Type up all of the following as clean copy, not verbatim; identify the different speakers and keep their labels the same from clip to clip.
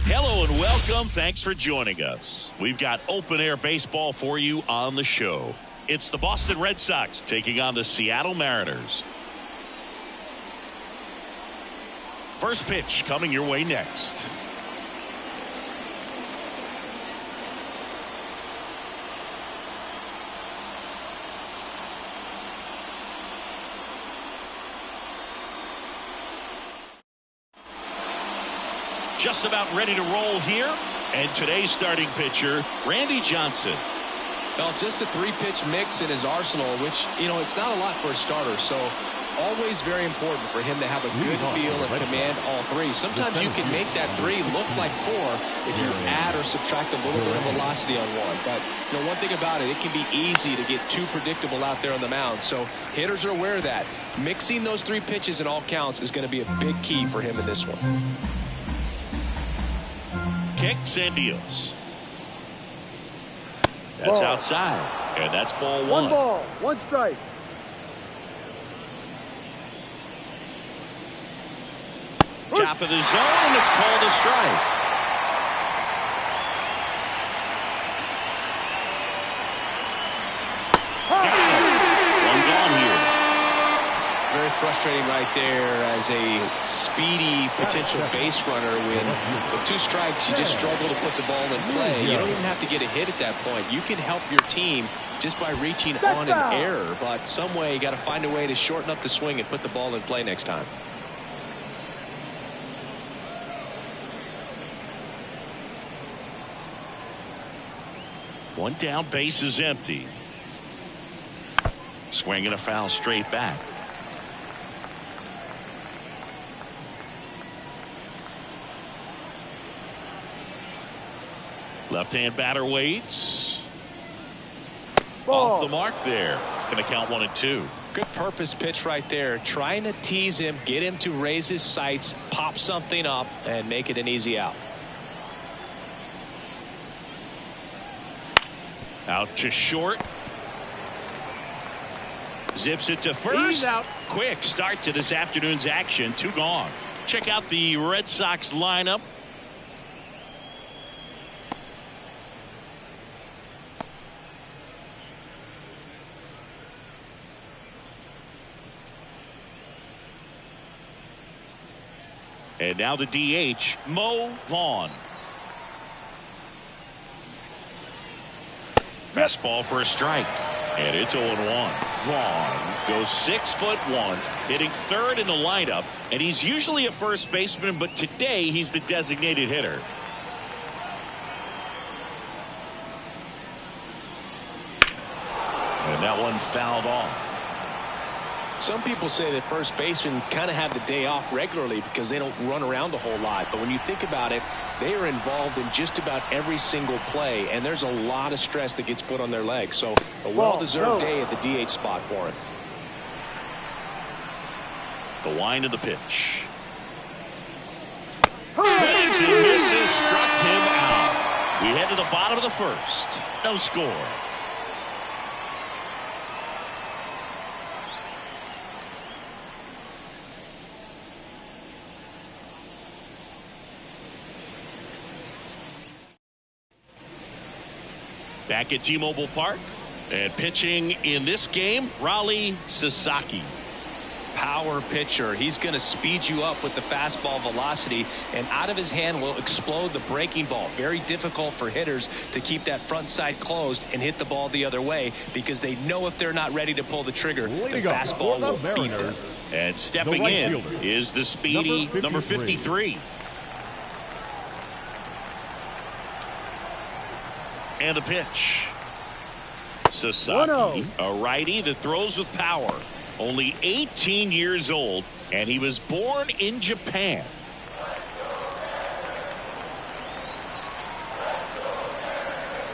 Speaker 1: Hello and welcome. Thanks for joining us. We've got open-air baseball for you on the show. It's the Boston Red Sox taking on the Seattle Mariners. First pitch coming your way next. Just about ready to roll here. And today's starting pitcher, Randy Johnson.
Speaker 2: Well, just a three-pitch mix in his arsenal, which, it's not a lot for a starter. So always very important for him to have a good feel and command all three. Sometimes you can make that three look like four if you add or subtract a little bit of velocity on one. But, one thing about it, it can be easy to get too predictable out there on the mound. So hitters are aware of that. Mixing those three pitches in all counts is going to be a big key for him in this one.
Speaker 1: Kicks and deals. That's outside, and that's ball one.
Speaker 3: One ball, one strike.
Speaker 1: Top of the zone, and it's called a strike. One gone here.
Speaker 2: Very frustrating right there as a speedy potential base runner. With two strikes, you just struggle to put the ball in play. You don't even have to get a hit at that point. You can help your team just by reaching on an error. But some way, you got to find a way to shorten up the swing and put the ball in play next time.
Speaker 1: One down, base is empty. Swinging a foul straight back. Left-hand batter waits. Off the mark there. Going to count 1-2.
Speaker 2: Good purpose pitch right there. Trying to tease him, get him to raise his sights, pop something up, and make it an easy out.
Speaker 1: Out to short. Zips it to first. Quick start to this afternoon's action. Two gone. Check out the Red Sox lineup. And now the DH, Mo Vaughn. Fastball for a strike. And it's 0-1. Vaughn goes 6'1", hitting third in the lineup. And he's usually a first baseman, but today he's the designated hitter. And that one fouled off.
Speaker 2: Some people say that first basemen kind of have the day off regularly because they don't run around a whole lot. But when you think about it, they are involved in just about every single play, and there's a lot of stress that gets put on their legs. So a well-deserved day at the DH spot for him.
Speaker 1: The wind of the pitch. Swings and misses, struck him out. We head to the bottom of the first. No score. Back at T-Mobile Park, and pitching in this game, Raleigh Sasaki.
Speaker 2: Power pitcher. He's going to speed you up with the fastball velocity, and out of his hand will explode the breaking ball. Very difficult for hitters to keep that front side closed and hit the ball the other way because they know if they're not ready to pull the trigger, the fastball will beat them.
Speaker 1: And stepping in is the speedy number 53. And the pitch. Sasaki, a righty that throws with power. Only 18 years old, and he was born in Japan.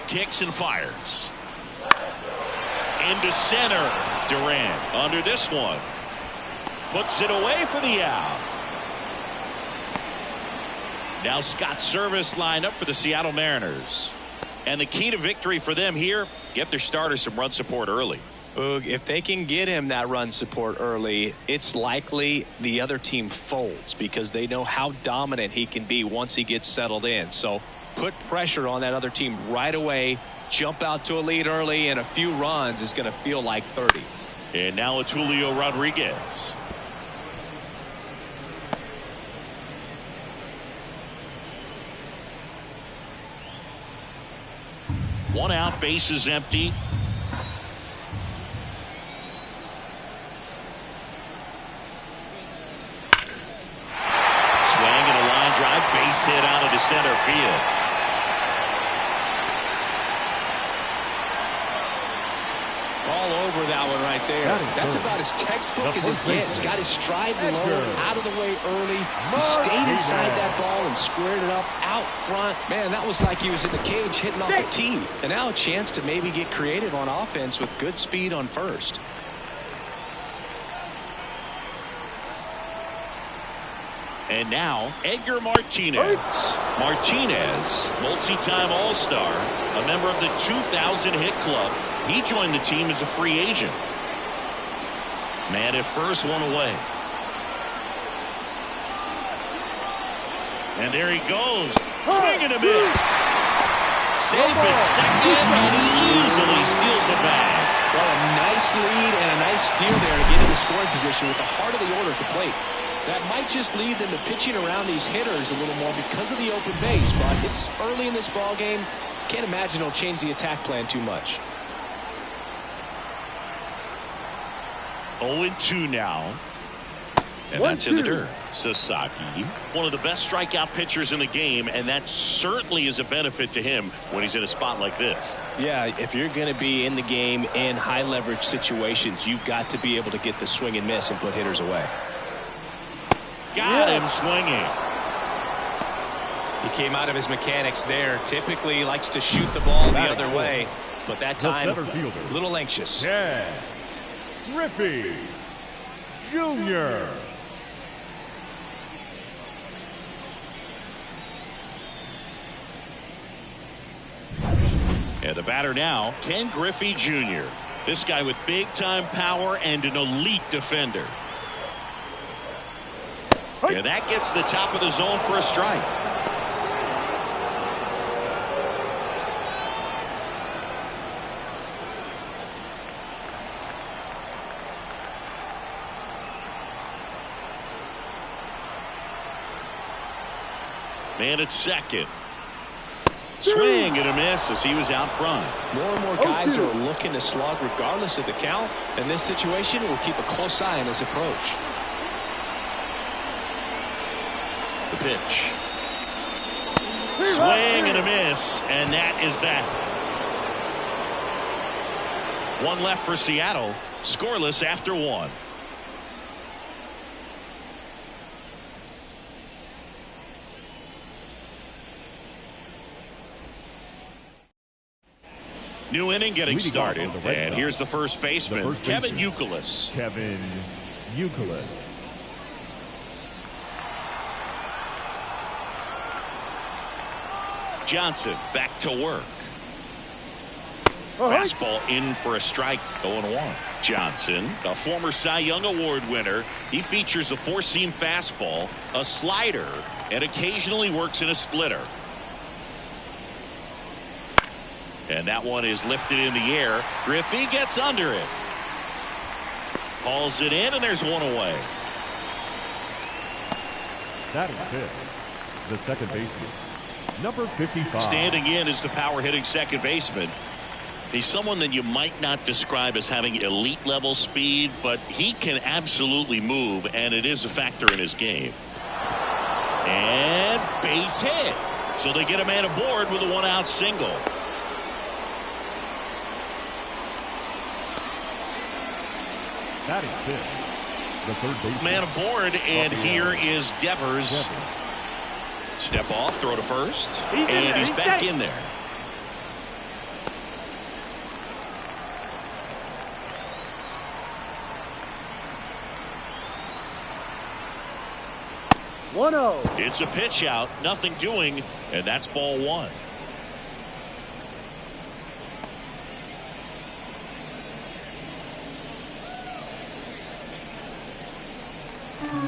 Speaker 1: Kicks and fires. Into center. Durant under this one. Puts it away for the out. Now Scott's service lined up for the Seattle Mariners. And the key to victory for them here, get their starter some run support early.
Speaker 2: If they can get him that run support early, it's likely the other team folds because they know how dominant he can be once he gets settled in. So put pressure on that other team right away. Jump out to a lead early, and a few runs is going to feel like 30.
Speaker 1: And now it's Julio Rodriguez. One out, base is empty. Swing and a line drive, base hit out into center field.
Speaker 2: All over that one right there. That's about as textbook as it gets. Got his stride low, out of the way early. He stayed inside that ball and squared it up out front. Man, that was like he was in the cage hitting off a tee. And now a chance to maybe get creative on offense with good speed on first.
Speaker 1: And now Edgar Martinez. Martinez, multi-time All-Star, a member of the 2000 hit club. He joined the team as a free agent. Man at first, one away. And there he goes. Swing and a miss. Safe at second, and he easily steals the bag.
Speaker 2: Well, a nice lead and a nice steal there to get in the scoring position with the heart of the order at the plate. That might just lead them to pitching around these hitters a little more because of the open base, but it's early in this ball game. Can't imagine it'll change the attack plan too much.
Speaker 1: 0-2 now. And that's in the dirt. Sasaki, one of the best strikeout pitchers in the game, and that certainly is a benefit to him when he's in a spot like this.
Speaker 2: Yeah, if you're going to be in the game in high leverage situations, you've got to be able to get the swing and miss and put hitters away.
Speaker 1: Got him swinging.
Speaker 2: He came out of his mechanics there. Typically he likes to shoot the ball the other way, but that time a little anxious.
Speaker 3: Yeah. Griffey Jr.
Speaker 1: And the batter now, Ken Griffey Jr. This guy with big-time power and an elite defender. And that gets the top of the zone for a strike. Man at second. Swing and a miss as he was out front.
Speaker 2: More and more guys are looking to slug regardless of the count. In this situation, we'll keep a close eye on his approach.
Speaker 1: The pitch. Swing and a miss, and that is that. One left for Seattle. Scoreless after one. New inning getting started, and here's the first baseman, Kevin Youkilis.
Speaker 3: Kevin Youkilis.
Speaker 1: Johnson back to work. Fastball in for a strike, 0-1. Johnson, a former Cy Young Award winner, he features a four-seam fastball, a slider, and occasionally works in a splitter. And that one is lifted in the air. Griffey gets under it. Hauls it in, and there's one away.
Speaker 3: That is it. The second baseman, number 55.
Speaker 1: Standing in is the power-hitting second baseman. He's someone that you might not describe as having elite level speed, but he can absolutely move, and it is a factor in his game. And base hit. So they get a man aboard with a one-out single.
Speaker 3: Batting fifth, the third baseman.
Speaker 1: Man aboard, and here is Devers. Step off, throw to first, and he's back in there. It's a pitch out, nothing doing, and that's ball one.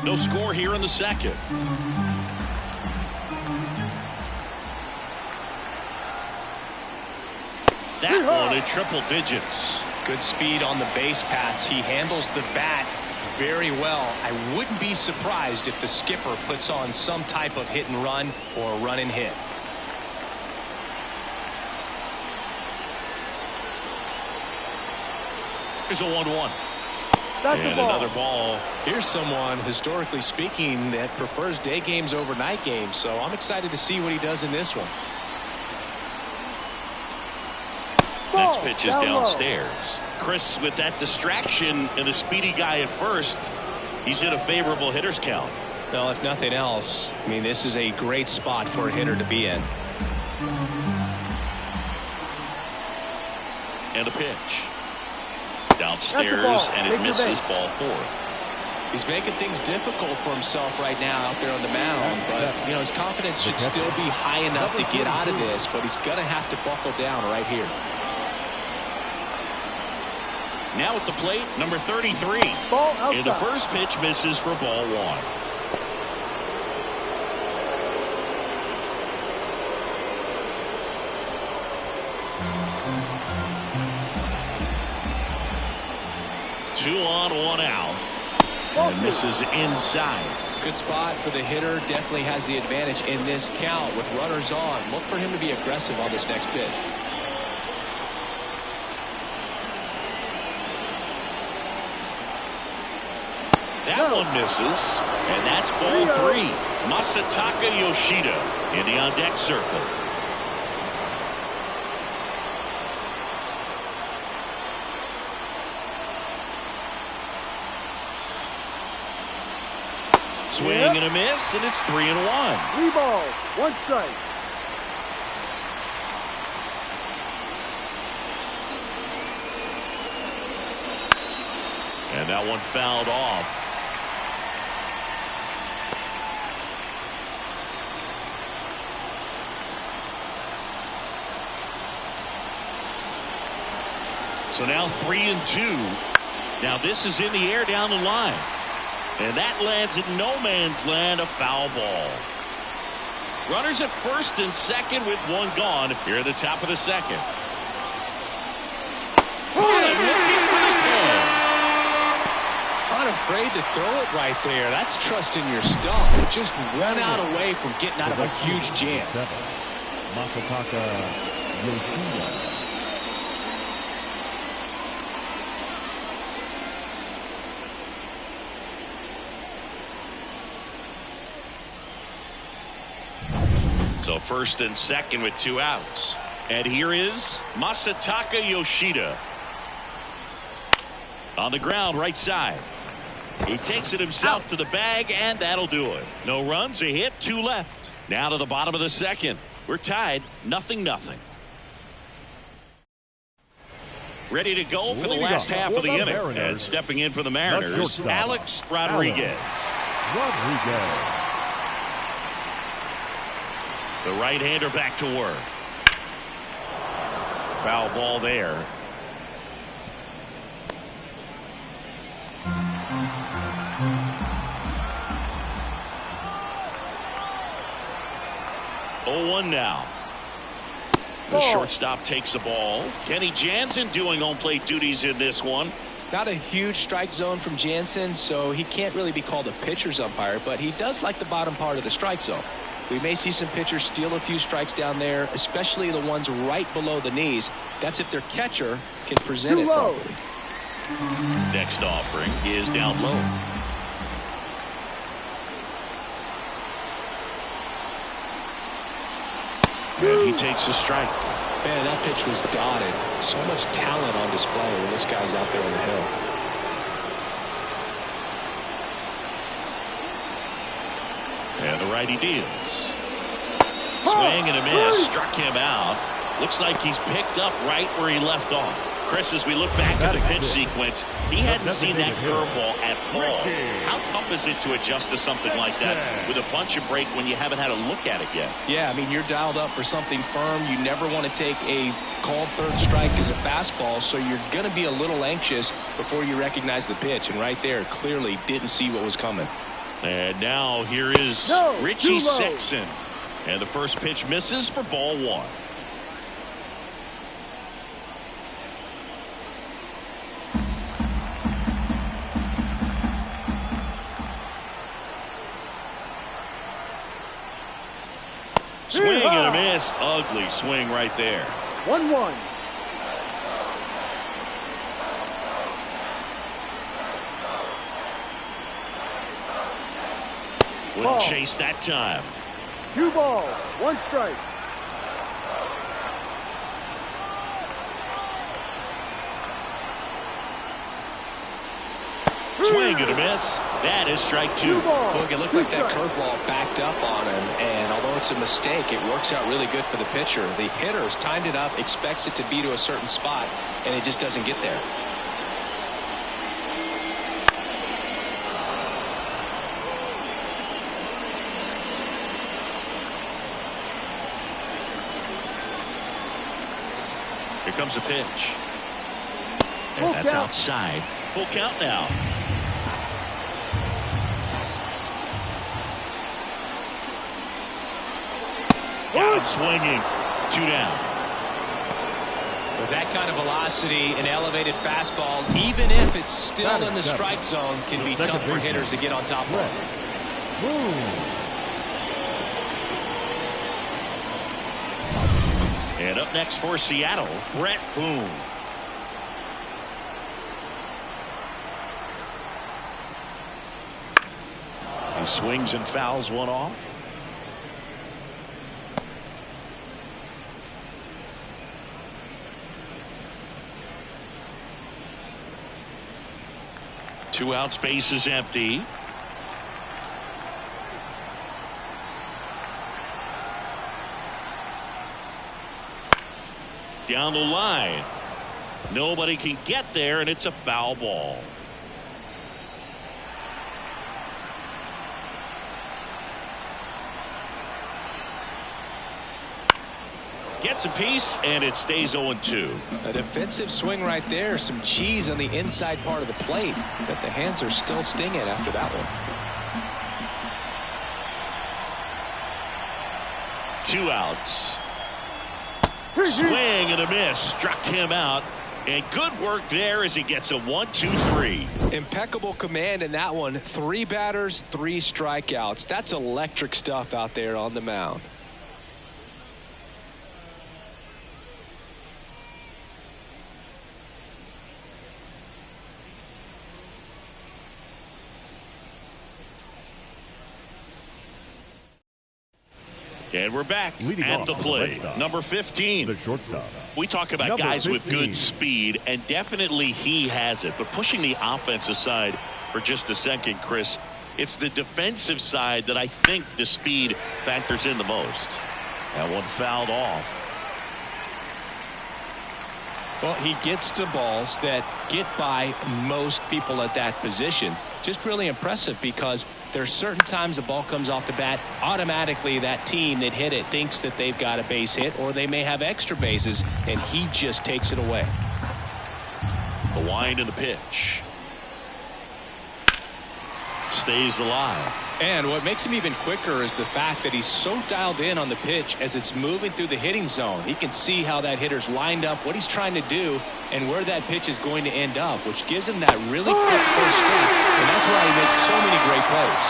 Speaker 1: No score here in the second. That one in triple digits.
Speaker 2: Good speed on the base pass. He handles the bat very well. I wouldn't be surprised if the skipper puts on some type of hit and run or a run and hit.
Speaker 1: Here's a 1-1. And another ball.
Speaker 2: Here's someone, historically speaking, that prefers day games over night games. So I'm excited to see what he does in this one.
Speaker 1: Next pitch is downstairs. Chris, with that distraction and a speedy guy at first, he's in a favorable hitter's count.
Speaker 2: Well, if nothing else, I mean, this is a great spot for a hitter to be in.
Speaker 1: And a pitch. Downstairs, and it misses, ball four.
Speaker 2: He's making things difficult for himself right now out there on the mound, but you know, his confidence should still be high enough to get out of this, but he's gonna have to buckle down right here.
Speaker 1: Now at the plate, number 33. And the first pitch misses for ball one. Two on, one out. And this is inside.
Speaker 2: Good spot for the hitter. Definitely has the advantage in this count with runners on. Look for him to be aggressive on this next pitch.
Speaker 1: That one misses. And that's ball three. Masataka Yoshida in the on-deck circle. Swing and a miss, and it's 3-1.
Speaker 4: 3 balls, 1 strike.
Speaker 1: And that one fouled off. So now 3-2. Now this is in the air down the line. And that lands in no man's land, a foul ball. Runners at first and second with one gone here at the top of the second. Looking for the ball.
Speaker 2: Not afraid to throw it right there. That's trusting your stuff. Just run out away from getting out of a huge jam.
Speaker 3: Masataka Yoshida.
Speaker 1: So first and second with 2 outs. And here is Masataka Yoshida. On the ground, right side. He takes it himself to the bag, and that'll do it. No runs, a hit, 2 left. Now to the bottom of the second. We're tied, 0-0. Ready to go for the last half of the inning. And stepping in for the Mariners, Alex Rodriguez. The right-hander back to work. Foul ball there. Oh, 1 now. The shortstop takes the ball. Kenny Jansen doing home plate duties in this one.
Speaker 2: Not a huge strike zone from Jansen, so he can't really be called a pitcher's umpire, but he does like the bottom part of the strike zone. We may see some pitchers steal a few strikes down there, especially the ones right below the knees. That's if their catcher can present it properly.
Speaker 1: Next offering is down low. And he takes a strike.
Speaker 2: Man, that pitch was dotted. So much talent on display when this guy's out there on the hill.
Speaker 1: righty deals. Swing and a miss. Struck him out. Looks like he's picked up right where he left off. Chris, as we look back at the pitch sequence, he hadn't seen that curveball at all. How tough is it to adjust to something like that with a punch and break when you haven't had a look at it yet?
Speaker 2: Yeah, I mean, you're dialed up for something firm. You never want to take a called third strike as a fastball, so you're going to be a little anxious before you recognize the pitch. And right there, clearly didn't see what was coming.
Speaker 1: And now here is Richie Sexson. And the first pitch misses for ball one. Swing and a miss. Ugly swing right there.
Speaker 4: 1-1.
Speaker 1: Wouldn't chase that time.
Speaker 4: 2 balls, 1 strike.
Speaker 1: Swing and a miss. That is strike 2.
Speaker 2: Look, it looked like that curveball backed up on him, and although it's a mistake, it works out really good for the pitcher. The hitter's timed it up, expects it to be to a certain spot, and it just doesn't get there.
Speaker 1: Here comes a pitch. And that's outside. Full count now. Got him swinging. 2 down.
Speaker 2: With that kind of velocity, an elevated fastball, even if it's still in the strike zone, can be tough for hitters to get on top of.
Speaker 1: And up next for Seattle, Brett Boone. He swings and fouls one off. Two out, space is empty. Down the line. Nobody can get there, and it's a foul ball. Gets a piece, and it stays 0-2.
Speaker 2: A defensive swing right there. Some cheese on the inside part of the plate, but the hands are still stinging after that one.
Speaker 1: 2 outs. Swing and a miss. Struck him out. And good work there as he gets a 1-2-3.
Speaker 2: Impeccable command in that one. 3 batters, 3 strikeouts. That's electric stuff out there on the mound.
Speaker 1: And we're back at the plate. Number 15.
Speaker 3: The shortstop.
Speaker 1: We talk about guys with good speed, and definitely he has it. But pushing the offense aside for just a second, Chris, it's the defensive side that I think the speed factors in the most. That one fouled off.
Speaker 2: Well, he gets to balls that get by most people at that position. Just really impressive because there's certain times the ball comes off the bat, automatically that team that hit it thinks that they've got a base hit, or they may have extra bases, and he just takes it away.
Speaker 1: The wind and the pitch. Stays alive.
Speaker 2: And what makes him even quicker is the fact that he's so dialed in on the pitch as it's moving through the hitting zone. He can see how that hitter's lined up, what he's trying to do, and where that pitch is going to end up, which gives him that really quick first step. And that's why he makes so many great plays.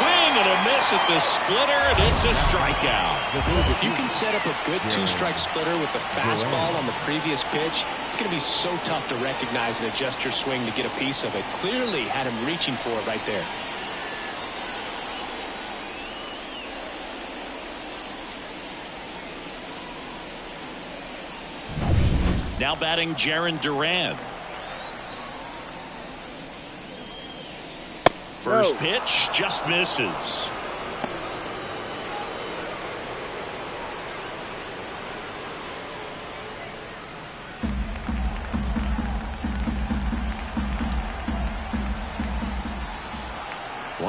Speaker 1: Swing and a miss at the splitter, and it's a strikeout.
Speaker 2: If you can set up a good 2-strike splitter with the fastball on the previous pitch, it's going to be so tough to recognize and adjust your swing to get a piece of it. Clearly had him reaching for it right there.
Speaker 1: Now batting Jarren Duran. First pitch just misses.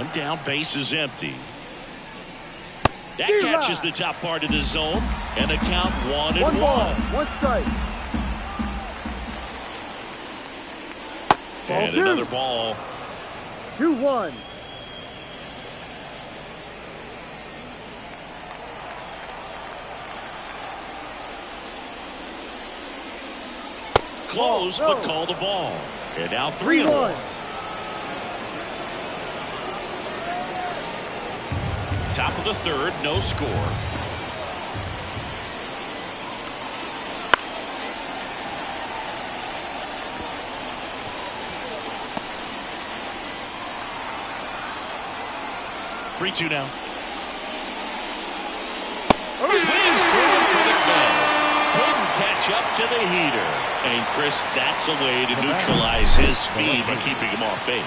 Speaker 1: One down, base is empty. That catches the top part of the zone, and the count 1-1.
Speaker 4: One ball, one strike.
Speaker 1: And another ball.
Speaker 4: 2-1.
Speaker 1: Close, but called a ball. And now 3-1. Top of the third, no score. Three-two now. Swings through it for the kill. Couldn't catch up to the heater. And Chris, that's a way to neutralize his speed by keeping him off base.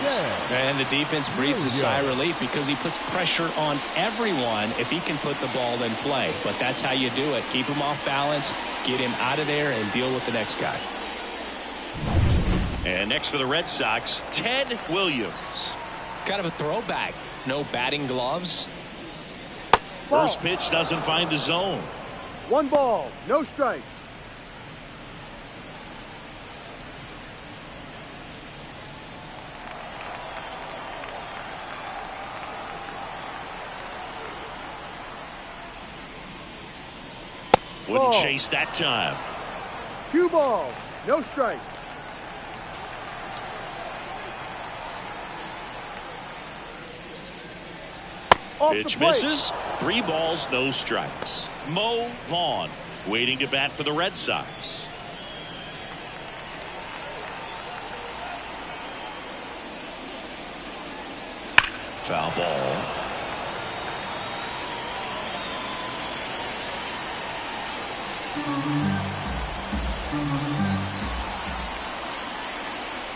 Speaker 2: And the defense breathes a sigh of relief because he puts pressure on everyone if he can put the ball in play. But that's how you do it. Keep him off balance, get him out of there, and deal with the next guy.
Speaker 1: And next for the Red Sox, Ted Williams.
Speaker 2: Kind of a throwback. No batting gloves.
Speaker 1: First pitch doesn't find the zone.
Speaker 4: One ball, no strike.
Speaker 1: Wouldn't chase that time.
Speaker 4: 2 balls, no strike.
Speaker 1: Pitch misses. 3 balls, no strikes. Mo Vaughn waiting to bat for the Red Sox. Foul ball.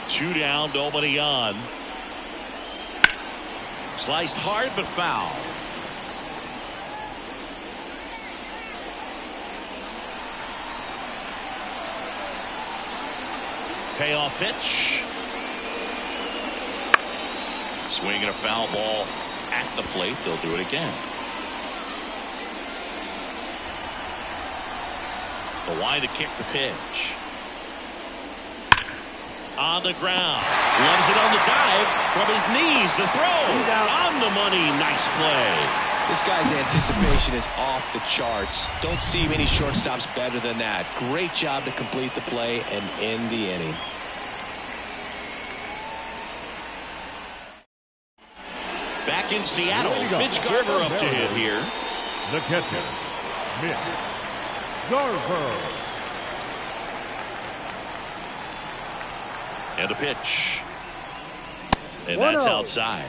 Speaker 1: Two down, nobody on. Sliced hard but foul. Payoff pitch. Swinging a foul ball at the plate. They'll do it again. The line to kick the pitch. On the ground. Loves it on the dive. From his knees, the throw. On the money. Nice play.
Speaker 2: This guy's anticipation is off the charts. Don't see many shortstops better than that. Great job to complete the play and end the inning.
Speaker 1: Back in Seattle, Mitch Garver up to hit here.
Speaker 3: The catcher, Mitch Garver.
Speaker 1: And a pitch. And that's outside.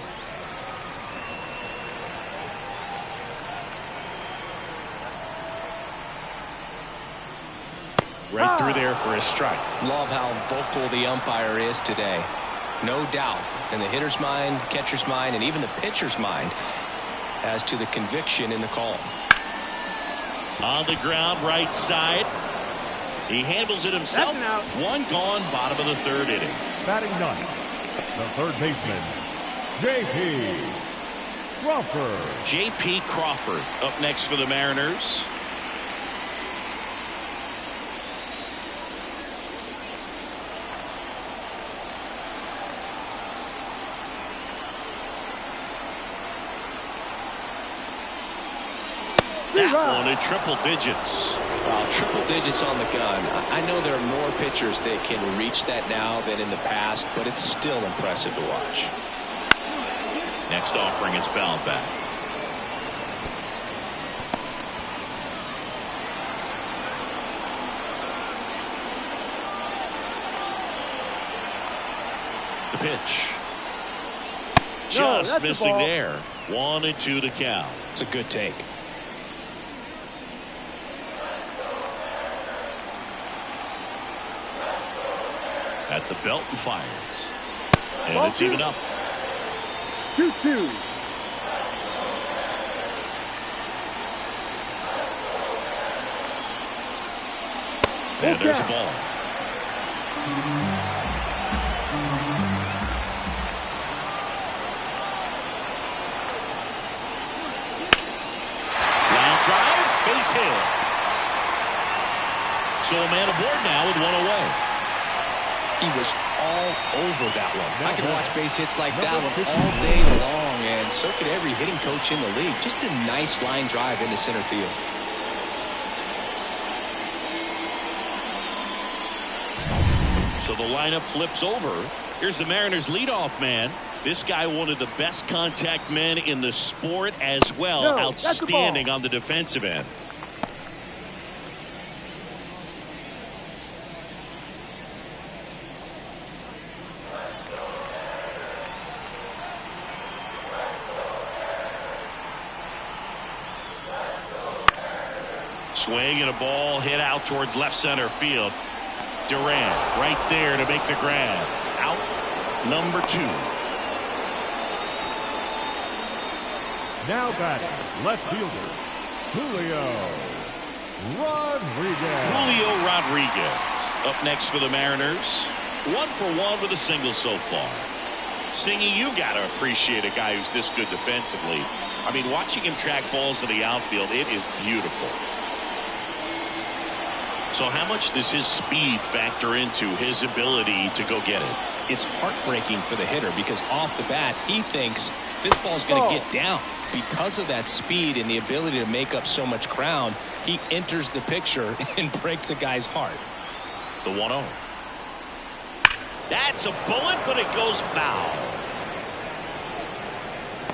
Speaker 1: Right through there for a strike.
Speaker 2: Love how vocal the umpire is today. No doubt in the hitter's mind, catcher's mind, and even the pitcher's mind as to the conviction in the call.
Speaker 1: On the ground, right side. He handles it himself. One gone, bottom of the third inning.
Speaker 3: Batting ninth, the third baseman, J.P. Crawford.
Speaker 1: J.P. Crawford up next for the Mariners. That one in triple digits.
Speaker 2: Wow, triple digits on the gun. I know there are more pitchers that can reach that now than in the past, but it's still impressive to watch.
Speaker 1: Next offering is fouled back. The pitch. Just missing there. 1-2 to count.
Speaker 2: It's a good take.
Speaker 1: At the belt and fires. And it's even up.
Speaker 4: 2-2.
Speaker 1: And there's a ball. So a man aboard now with one away.
Speaker 2: He was all over that one. I can watch base hits like that one all day long, and so could every hitting coach in the league. Just a nice line drive into center field.
Speaker 1: So the lineup flips over. Here's the Mariners leadoff man. This guy, one of the best contact men in the sport as well.
Speaker 4: No,
Speaker 1: outstanding on the defensive end. Swing and a ball hit out towards left center field. Durant right there to make the grab. Out number 2.
Speaker 3: Now batting, left fielder, Julio Rodriguez.
Speaker 1: Julio Rodriguez up next for the Mariners. 1 for 1 with a single so far. Singy, you got to appreciate a guy who's this good defensively. I mean, watching him track balls in the outfield, it is beautiful. So how much does his speed factor into his ability to go get it?
Speaker 2: It's heartbreaking for the hitter because off the bat, he thinks this ball's going to get down. Because of that speed and the ability to make up so much ground, he enters the picture and breaks a guy's heart.
Speaker 1: The 1-0. That's a bullet, but it goes foul.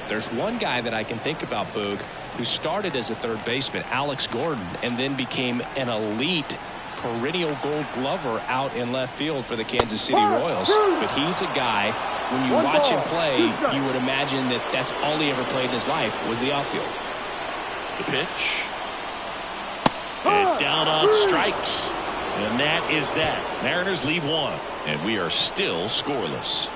Speaker 2: There's one guy that I can think about, Boog, who started as a third baseman, Alex Gordon, and then became an elite perennial gold glover out in left field for the Kansas City Royals. But he's a guy, when you watch him play, you would imagine that that's all he ever played in his life was the outfield.
Speaker 1: The pitch. And down on strikes. And that is that. Mariners leave 1. And we are still scoreless.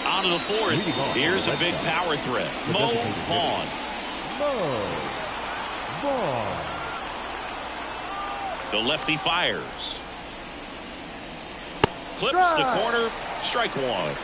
Speaker 1: On to the 4th. Here's a big power threat. Mo Vaughn. The lefty fires. Clips the corner. Strike 1.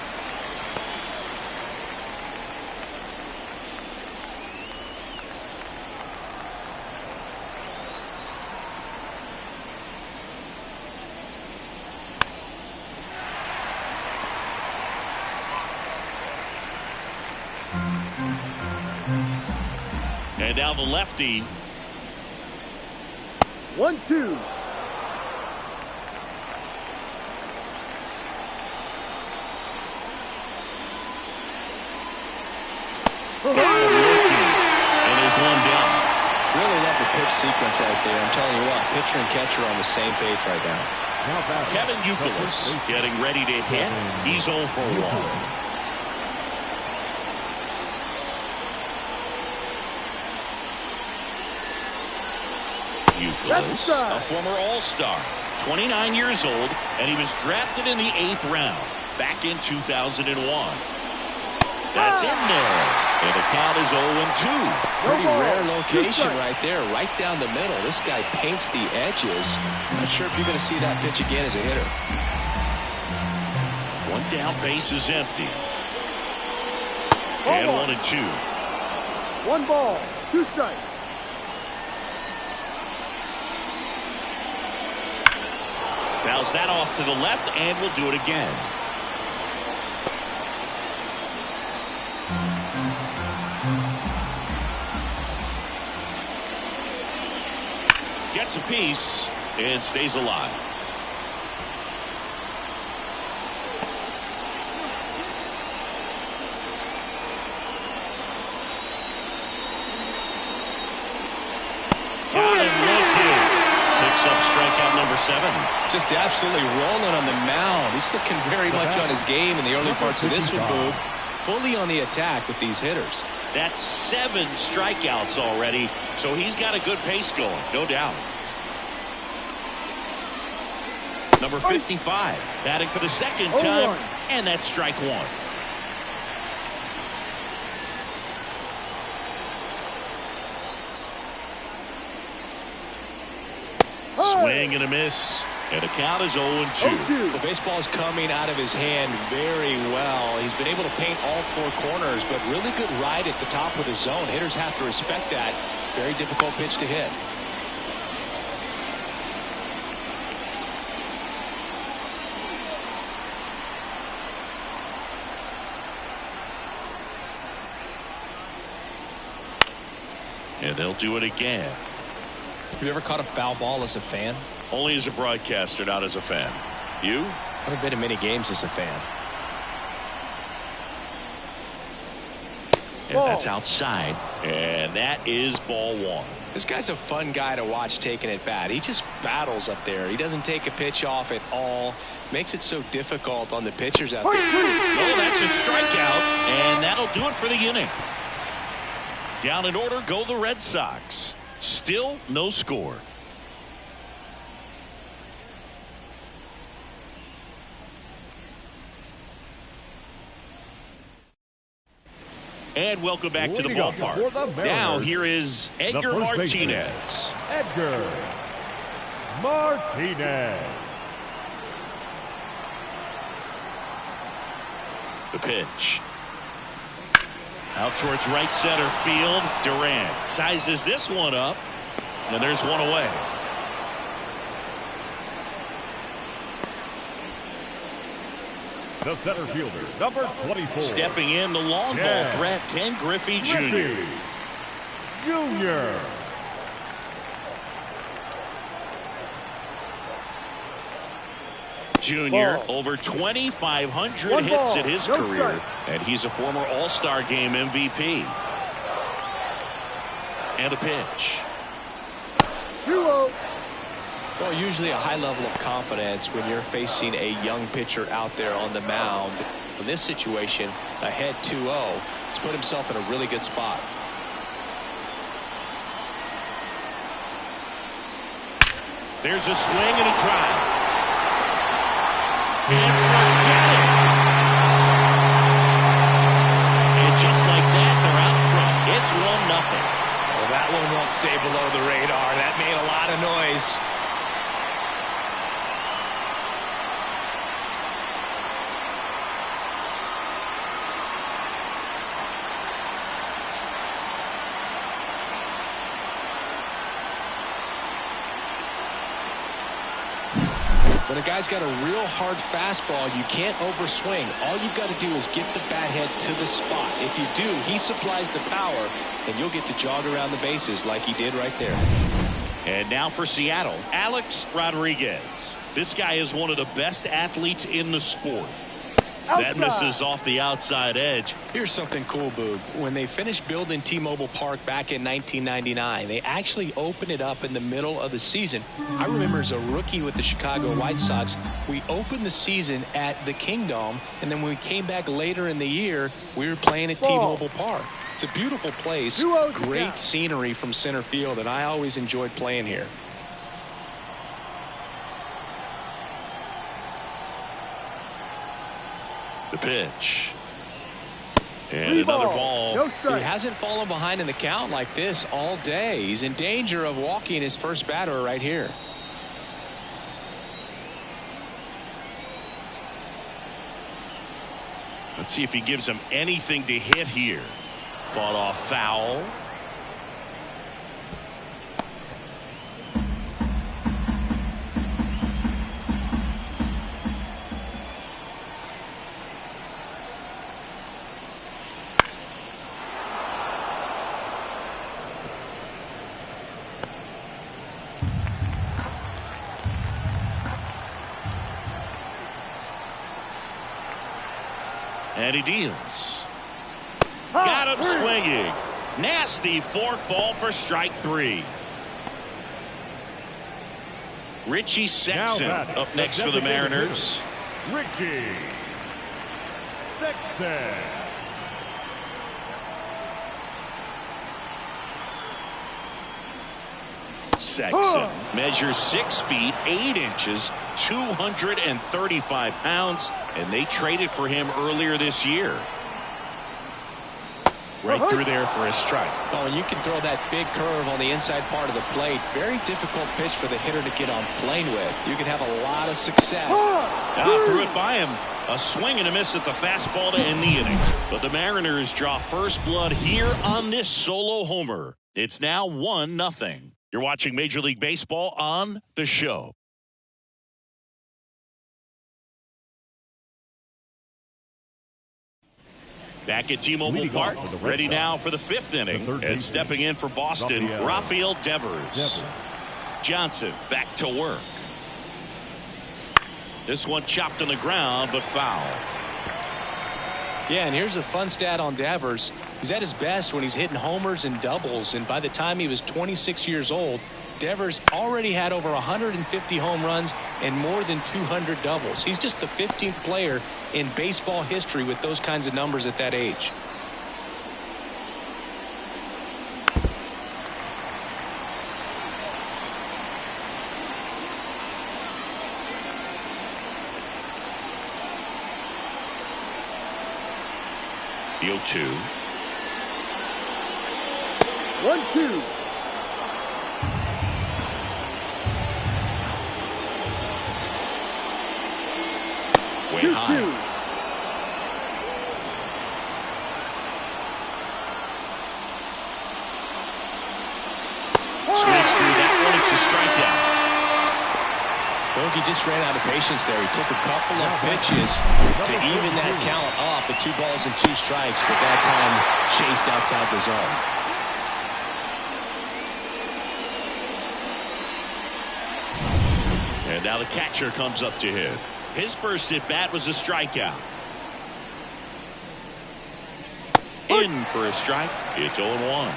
Speaker 1: And now the lefty.
Speaker 4: 1-2.
Speaker 1: And there's one down.
Speaker 2: Really love the pitch sequence right there. I'm telling you what, pitcher and catcher are on the same page right now.
Speaker 1: Kevin Youkilis getting ready to hit. He's 0 for 1. Youkilis, a former All-Star, 29 years old, and he was drafted in the 8th round back in 2001. That's in there, and the count is 0-2.
Speaker 2: Pretty rare location right there, right down the middle. This guy paints the edges. Not sure if you're going to see that pitch again as a hitter.
Speaker 1: One down, base is empty. And 1-2.
Speaker 4: 1 ball, 2 strikes.
Speaker 1: Fouls that off to the left, and we'll do it again. Gets a piece and stays alive. Got him looking. Picks up strikeout number 7.
Speaker 2: Just absolutely rolling on the mound. He's looking very much on his game in the early parts of this one, Boog. Fully on the attack with these hitters.
Speaker 1: That's 7 strikeouts already, so he's got a good pace going, no doubt. Number 55, batting for the second time, and that's strike 1. Swing and a miss. And the count is 0-2.
Speaker 4: 0-2.
Speaker 2: The baseball is coming out of his hand very well. He's been able to paint all four corners, but really good ride at the top of the zone. Hitters have to respect that. Very difficult pitch to hit.
Speaker 1: And they'll do it again.
Speaker 2: Have you ever caught a foul ball as a fan?
Speaker 1: Only as a broadcaster, not as a fan. You?
Speaker 2: I haven't been in many games as a fan.
Speaker 1: And that's outside. And that is ball one.
Speaker 2: This guy's a fun guy to watch taking at bat. He just battles up there. He doesn't take a pitch off at all. Makes it so difficult on the pitchers out there.
Speaker 1: Well, that's a strikeout. And that'll do it for the inning. Down in order go the Red Sox. Still no score. And welcome back to the ballpark. Now here is Edgar Martinez.
Speaker 3: Edgar Martinez.
Speaker 1: The pitch. Out towards right center field. Durant sizes this one up. And there's one away.
Speaker 3: The center fielder, number 24.
Speaker 1: Stepping in, the long ball threat, Ken Griffey Jr.
Speaker 3: Jr.
Speaker 1: Jr. over 2,500 hits in his career, and he's a former All-Star Game MVP. And a pitch.
Speaker 4: 2-0.
Speaker 2: Well, usually a high level of confidence when you're facing a young pitcher out there on the mound. In this situation, ahead 2-0, he's put himself in a really good spot.
Speaker 1: There's a swing and a drive. And forget it. And just like that, they're out front. It's 1-0.
Speaker 2: Well, that one won't stay below the radar. That made a lot of noise. When a guy's got a real hard fastball, you can't overswing. All you've got to do is get the bat head to the spot. If you do, he supplies the power, and you'll get to jog around the bases like he did right there.
Speaker 1: And now for Seattle, Alex Rodriguez. This guy is one of the best athletes in the sport. That misses off the outside edge.
Speaker 2: Here's something cool, Boog. When they finished building T-Mobile Park back in 1999, they actually opened it up in the middle of the season. I remember as a rookie with the Chicago White Sox, we opened the season at the Kingdome, and then when we came back later in the year, we were playing at T-Mobile Park. It's a beautiful place, great scenery from center field, and I always enjoyed playing here.
Speaker 1: The pitch. And another ball.
Speaker 4: No
Speaker 2: He
Speaker 4: strike.
Speaker 2: hasn't fallen behind in the count like this all day. He's in danger of walking his first batter right here.
Speaker 1: Let's see if he gives him anything to hit here. Fought off foul. And he deals. Got him swinging. Nasty fork ball for strike three. Richie Sexton up next for the Mariners.
Speaker 3: Richie Sexton.
Speaker 1: Sexton measures 6 feet 8 inches, 235 pounds, and they traded for him earlier this year. Right through there for a strike.
Speaker 2: Oh, and you can throw that big curve on the inside part of the plate. Very difficult pitch for the hitter to get on plane with. You can have a lot of success.
Speaker 1: Threw it by him. A swing and a miss at the fastball to end the inning. But the Mariners draw first blood here on this solo homer. It's now 1-0. You're watching Major League Baseball on The Show. Back at T-Mobile Park, ready now for the 5th inning. And stepping in for Boston, Rafael Devers. Johnson back to work. This one chopped on the ground, but foul.
Speaker 2: Yeah, and here's a fun stat on Devers. He's at his best when he's hitting homers and doubles, and by the time he was 26 years old, Devers already had over 150 home runs and more than 200 doubles. He's just the 15th player in baseball history with those kinds of numbers at that age.
Speaker 1: The 0-2.
Speaker 4: 1-2.
Speaker 1: Way
Speaker 4: 2-2.
Speaker 1: high. Swings through that one. It's a strikeout.
Speaker 2: Well, he just ran out of patience there. He took a couple of pitches to even that count up at 2 balls and 2 strikes, but that time chased outside the zone.
Speaker 1: And now the catcher comes up to hit. His first at bat was a strikeout. In for a strike. It's 0-1.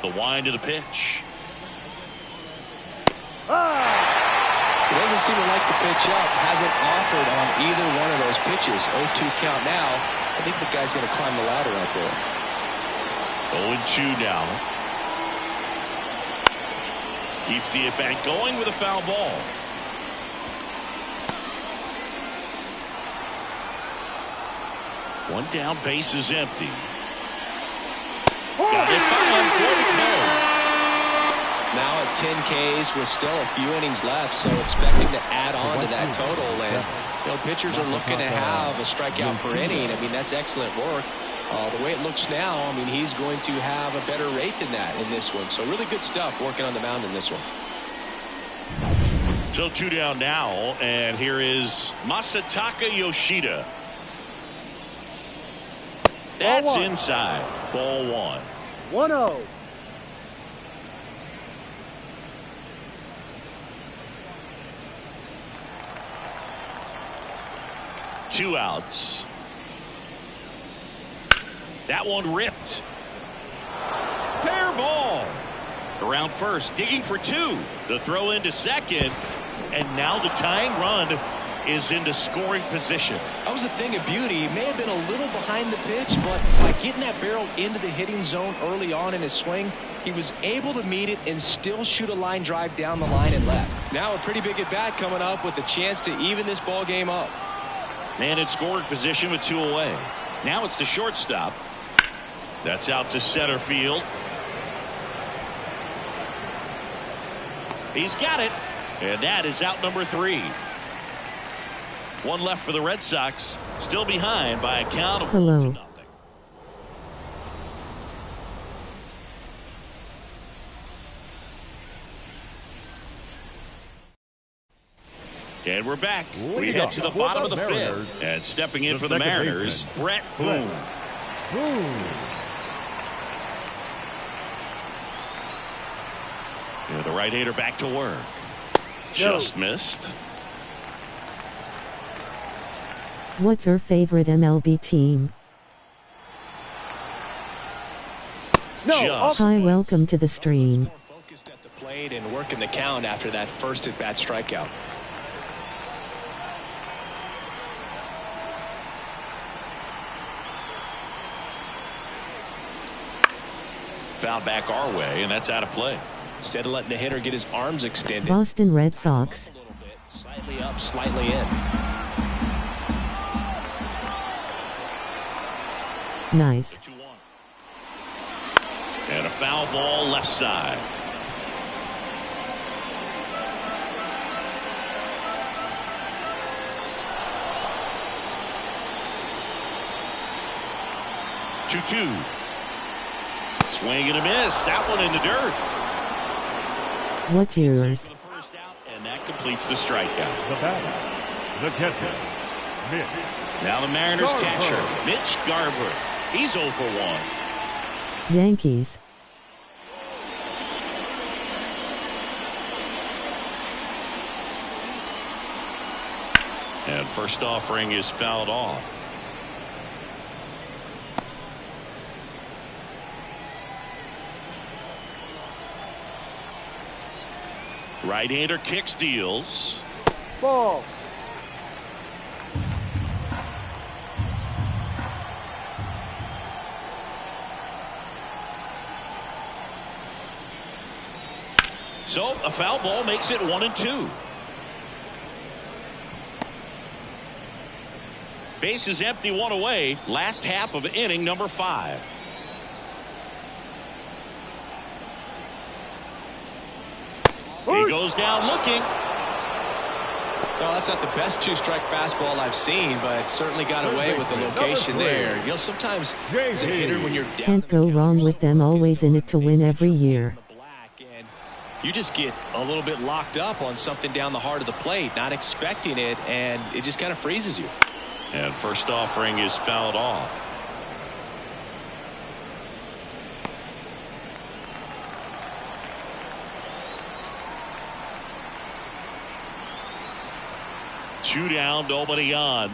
Speaker 1: The wind of the pitch.
Speaker 2: He doesn't seem to like the pitch up. Hasn't offered on either one of those pitches. 0-2 count now. I think the guy's going to climb the ladder out there.
Speaker 1: 0-2 now. Keeps the at-bat going with a foul ball. One down, base is empty. Got it by him.
Speaker 2: Now at 10 Ks with still a few innings left, so expecting to add on to that total. And pitchers are looking to have a strikeout per inning. I mean, that's excellent work. The way it looks now, I mean, he's going to have a better rate than that in this one. So really good stuff working on the mound in this one.
Speaker 1: So 2 down now, and here is Masataka Yoshida. That's inside. Ball 1.
Speaker 4: 1-0.
Speaker 1: Two outs. That one ripped. Fair ball. Around first, digging for 2. The throw into second, and now the tying run is into scoring position.
Speaker 2: That was a thing of beauty. He may have been a little behind the pitch, but by getting that barrel into the hitting zone early on in his swing, he was able to meet it and still shoot a line drive down the line and left. Now a pretty big at bat coming up with a chance to even this ball game up.
Speaker 1: Man in scoring position with 2 away. Now it's the shortstop. That's out to center field. He's got it. And that is out number 3. One left for the Red Sox. Still behind by a count of 1-0. And we're back. We head to the bottom of the 5th. And stepping in for the Mariners, Brett Boone. Yeah, the right-hander back to work. Just missed.
Speaker 5: What's your favorite MLB team? Hi, welcome to the stream.
Speaker 2: More focused at the plate and working the count after that first at-bat strikeout.
Speaker 1: Foul back our way, and that's out of play.
Speaker 2: Instead of letting the hitter get his arms extended.
Speaker 5: Boston Red Sox.
Speaker 2: A little bit, slightly up, slightly in.
Speaker 5: Nice.
Speaker 1: And a foul ball left side. Two. Swing and a miss. That one in the dirt.
Speaker 5: What's yours?
Speaker 1: First out, and that completes the strikeout.
Speaker 3: The batter, the catcher, Mitch.
Speaker 1: Now the Mariners
Speaker 3: Garver.
Speaker 1: catcher, Mitch Garver. He's 0 for 1.
Speaker 5: Yankees.
Speaker 1: And first offering is fouled off. Right-hander kicks, deals.
Speaker 4: Ball.
Speaker 1: So a foul ball makes it 1-2. Base is empty, one away. Last half of inning number 5. He goes down looking.
Speaker 2: No, that's not the best two-strike fastball I've seen, but it certainly got away with the location there. You know, sometimes as a hitter, when you're down,
Speaker 5: Can't go wrong with them, always in it to win every year.
Speaker 2: and you just get a little bit locked up on something down the heart of the plate, not expecting it, and it just kind of freezes you.
Speaker 1: And first offering is fouled off. Two down, nobody on.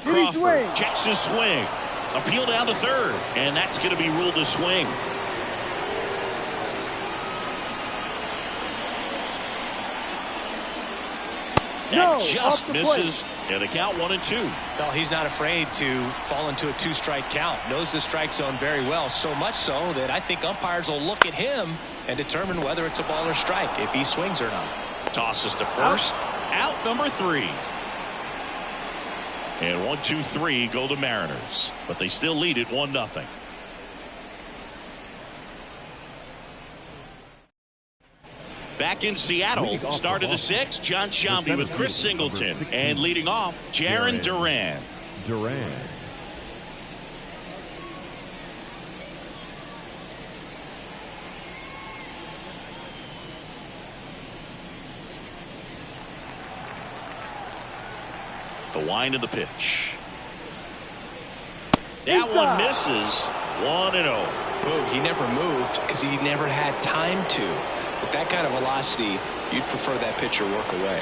Speaker 1: Crawford checks his swing. Appeal down to third, and that's going to be ruled a swing. That just misses, and the count 1-2.
Speaker 2: Well, he's not afraid to fall into a two-strike count. Knows the strike zone very well, so much so that I think umpires will look at him and determine whether it's a ball or strike, if he swings or not.
Speaker 1: Tosses to first. Out number 3. And 1-2-3 go the Mariners, but they still lead it 1-0. Back in Seattle, start of the 6th, John Sciambi with Chris Singleton, and leading off, Jarren Duran. The wind of the pitch. That one misses. 1-0.
Speaker 2: Boom, he never moved because he never had time to. With that kind of velocity, you'd prefer that pitcher work away.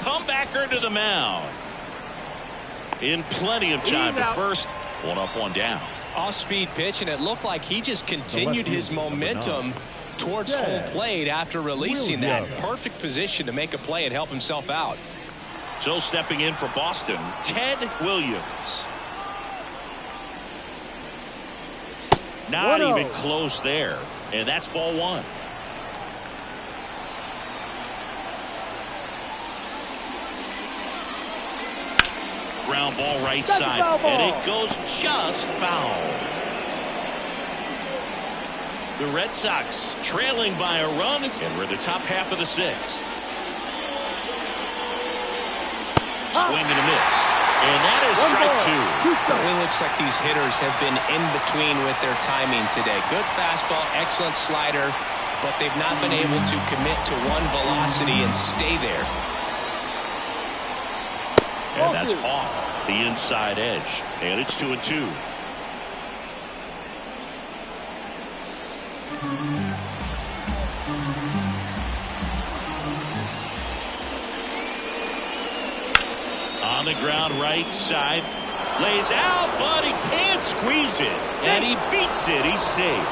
Speaker 1: Comebacker to the mound. In plenty of time to first. 1 up, 1 down.
Speaker 2: Off-speed pitch, and it looked like he just continued his momentum towards home plate after releasing that. Perfect position to make a play and help himself out.
Speaker 1: So stepping in for Boston, Ted Williams. Not even close there, and that's ball 1. Ground ball right side, and it goes just foul. The Red Sox trailing by a run, and we're the top half of the 6th. Swing and a miss, and that is strike 2.
Speaker 2: It looks like these hitters have been in between with their timing today. Good fastball, excellent slider, but they've not been able to commit to one velocity and stay there.
Speaker 1: And that's off the inside edge, and it's 2-2. On the ground right side, lays out, but he can't squeeze it, and he beats it. He's safe.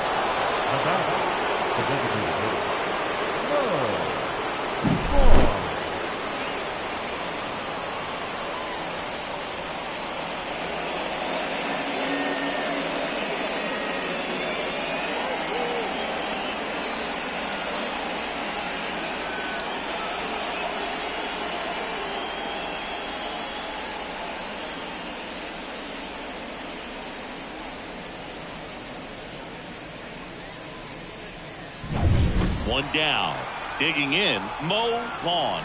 Speaker 1: One down. Digging in, Mo Vaughn.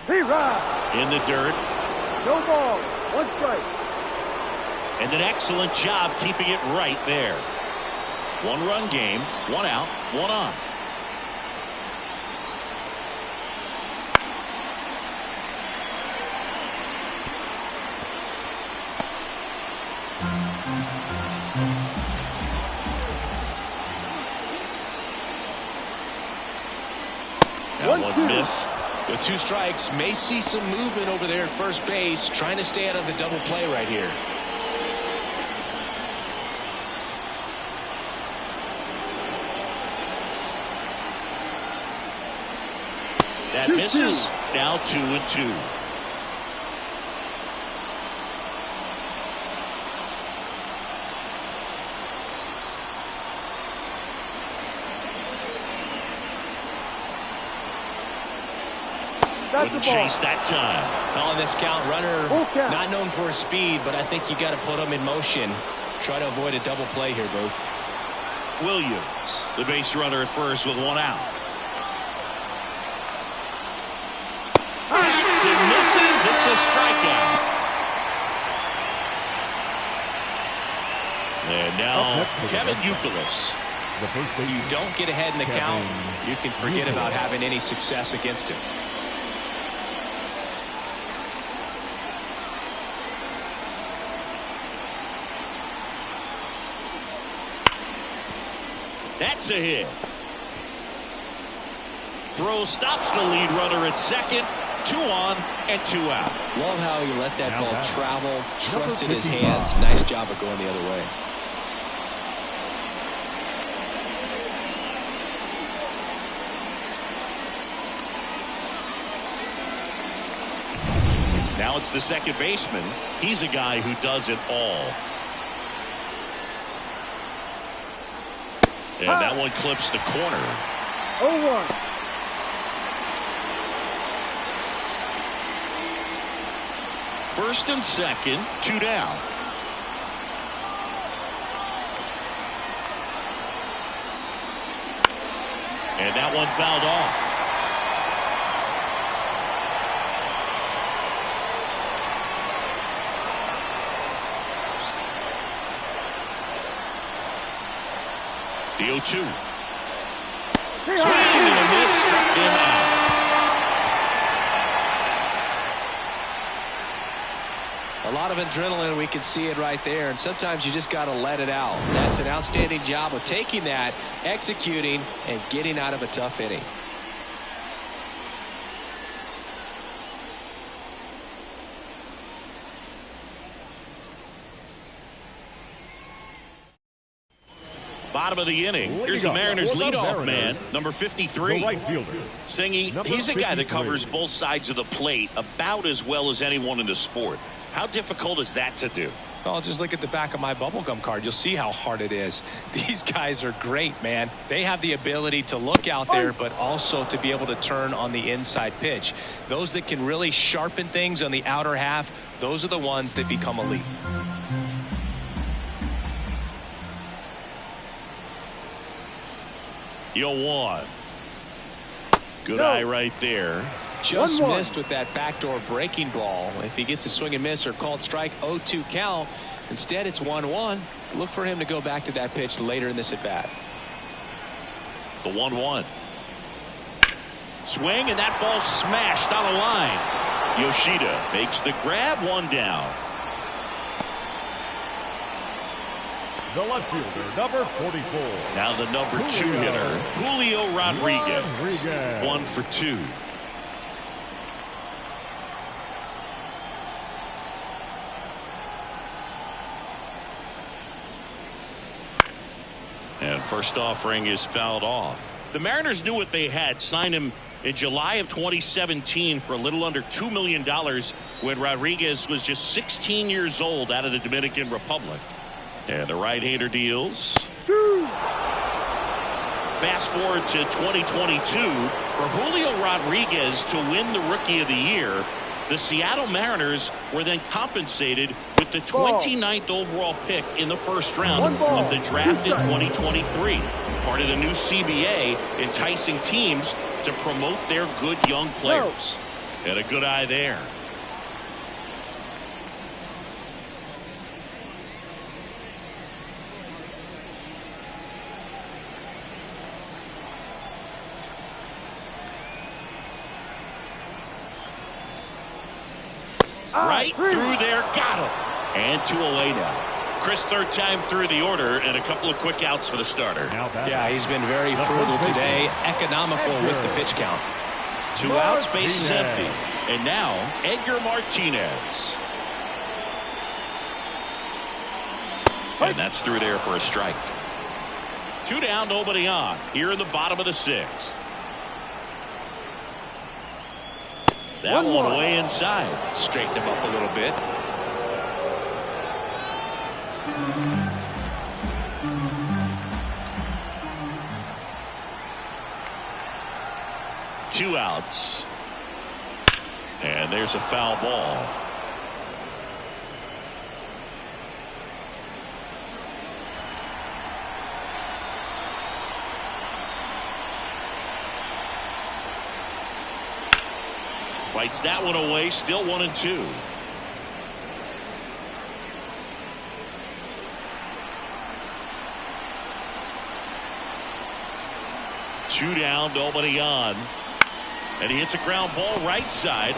Speaker 1: In the dirt.
Speaker 4: No ball. One strike.
Speaker 1: And an excellent job keeping it right there. One-run game, one out, one on. That one missed.
Speaker 2: With 2 strikes, may see some movement over there at first base, trying to stay out of the double play right here.
Speaker 1: That misses. Now 2-2. Wouldn't chase that time.
Speaker 2: Calling this count, runner not known for his speed, but I think you got to put him in motion. Try to avoid a double play here, Boo.
Speaker 1: Williams, the base runner at first with one out. It misses. It's a strikeout. And now Kevin Youkilis.
Speaker 2: You don't get ahead in the count, you can forget about having any success against him.
Speaker 1: That's a hit. Throw stops the lead runner at second. 2 on and 2 out.
Speaker 2: Love how he let that ball travel, trusted his hands. Nice job of going the other way.
Speaker 1: Now it's the second baseman. He's a guy who does it all. And that one clips the corner.
Speaker 4: 0-1.
Speaker 1: First and second, 2 down. And that one fouled off. The 0-2. Swing and a miss, struck him out.
Speaker 2: A lot of adrenaline, we can see it right there, and sometimes you just got to let it out. That's an outstanding job of taking that, executing, and getting out of a tough inning.
Speaker 1: Bottom of the inning. Here's the Mariners leadoff man, number 53.
Speaker 3: The right fielder.
Speaker 1: Singy, he's a guy that covers both sides of the plate about as well as anyone in the sport. How difficult is that to do?
Speaker 2: Well, just look at the back of my bubblegum card. You'll see how hard it is. These guys are great, man. They have the ability to look out there, but also to be able to turn on the inside pitch. Those that can really sharpen things on the outer half, those are the ones that become elite.
Speaker 1: Yo, 1. Good eye right there.
Speaker 2: Just missed with that backdoor breaking ball. If he gets a swing and miss or called strike, 0-2 count. Instead, it's 1-1. Look for him to go back to that pitch later in this at bat.
Speaker 1: The 1-1. Swing, and that ball smashed on the line. Yoshida makes the grab, 1 down.
Speaker 3: The left fielder, number 44.
Speaker 1: Now the number 2 hitter, Julio Rodriguez. 1 for 2. And first offering is fouled off. The Mariners knew what they had. Signed him in July of 2017 for a little under $2 million when Rodriguez was just 16 years old out of the Dominican Republic. And the right-hander deals. Fast forward to 2022. For Julio Rodriguez to win the Rookie of the Year, The Seattle Mariners were then compensated with the 29th overall pick in the first round of the draft in 2023. Part of the new CBA, enticing teams to promote their good young players. Had a good eye there. Right through there, got him. And 2 away now. Chris, third time through the order, and a couple of quick outs for the starter.
Speaker 2: Yeah, he's been very frugal today, economical with the pitch count.
Speaker 1: 2 outs, bases empty. And now, Edgar Martinez. And that's through there for a strike. 2 down, nobody on. Here in the bottom of the 6th. That one way inside.
Speaker 2: Straighten him up a little bit.
Speaker 1: Two outs. And there's a foul ball. Fights that one away, still 1-2. Two down, nobody on. And he hits a ground ball right side.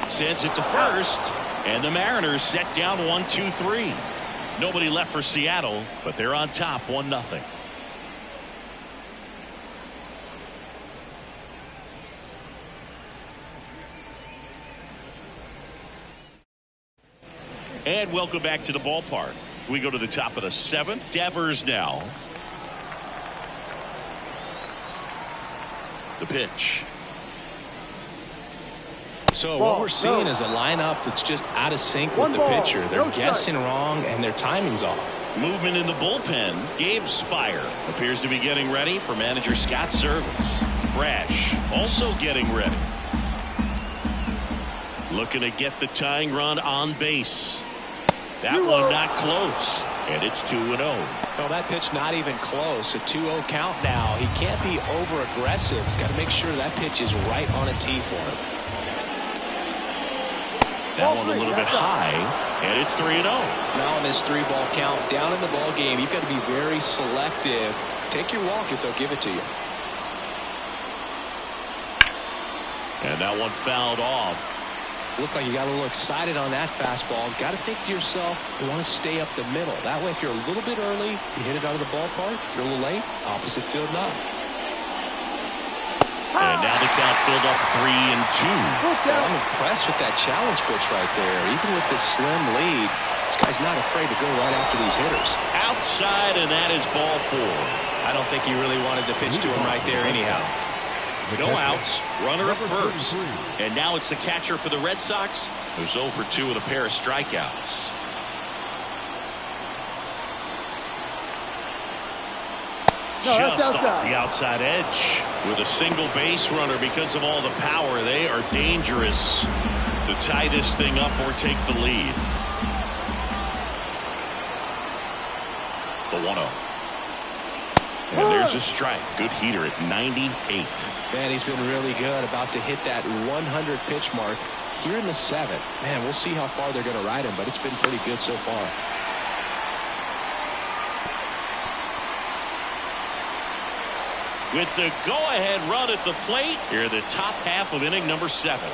Speaker 1: Sends it to first. And the Mariners set down 1-2-3. Nobody left for Seattle, but they're on top 1-0. And welcome back to the ballpark. We go to the top of the 7th. Devers now. The pitch.
Speaker 2: So what we're seeing is a lineup that's just out of sync with the pitcher. They're guessing wrong and their timing's off.
Speaker 1: Movement in the bullpen. Gabe Spire appears to be getting ready for manager Scott Service. Brash also getting ready. Looking to get the tying run on base. That one not close. And it's 2-0.
Speaker 2: No, that pitch not even close. A 2-0 count now. He can't be over aggressive. He's got to make sure that pitch is right on a tee for him.
Speaker 1: That one a little bit high. And it's 3-0.
Speaker 2: Now on this 3-ball count, down in the ball game, you've got to be very selective. Take your walk if they'll give it to you.
Speaker 1: And that one fouled off.
Speaker 2: Looked like you got a little excited on that fastball. Got to think to yourself, you want to stay up the middle. That way, if you're a little bit early, you hit it out of the ballpark. You're a little late, opposite field not.
Speaker 1: And now the count filled up 3-2.
Speaker 2: I'm impressed with that challenge pitch right there. Even with this slim lead, this guy's not afraid to go right after these hitters.
Speaker 1: Outside, and that is ball 4.
Speaker 2: I don't think he really wanted to pitch to him right there anyhow.
Speaker 1: No outs, runner at first. And now it's the catcher for the Red Sox, who's 0 for 2 with a pair of strikeouts. Just off the outside edge with a single base runner. Because of all the power, they are dangerous to tie this thing up or take the lead. The 1-0. And there's a strike. Good heater at 98.
Speaker 2: Man, he's been really good. About to hit that 100 pitch mark here in the 7th. Man, we'll see how far they're going to ride him, but it's been pretty good so far.
Speaker 1: With the go-ahead run at the plate, here the top half of inning number 7.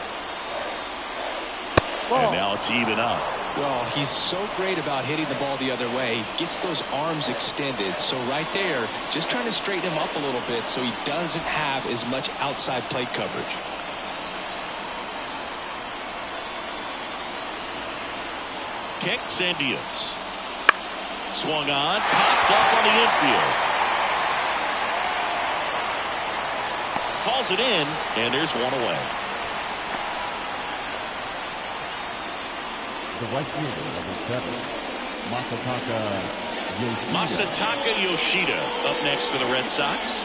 Speaker 1: And now it's even up.
Speaker 2: Well, he's so great about hitting the ball the other way. He gets those arms extended. So right there, just trying to straighten him up a little bit so he doesn't have as much outside plate coverage.
Speaker 1: Kicks and deals. Swung on, popped up on the infield. Calls it in, and there's one away.
Speaker 3: The right fielder, number 7,
Speaker 1: Masataka Yoshida up next for the Red Sox.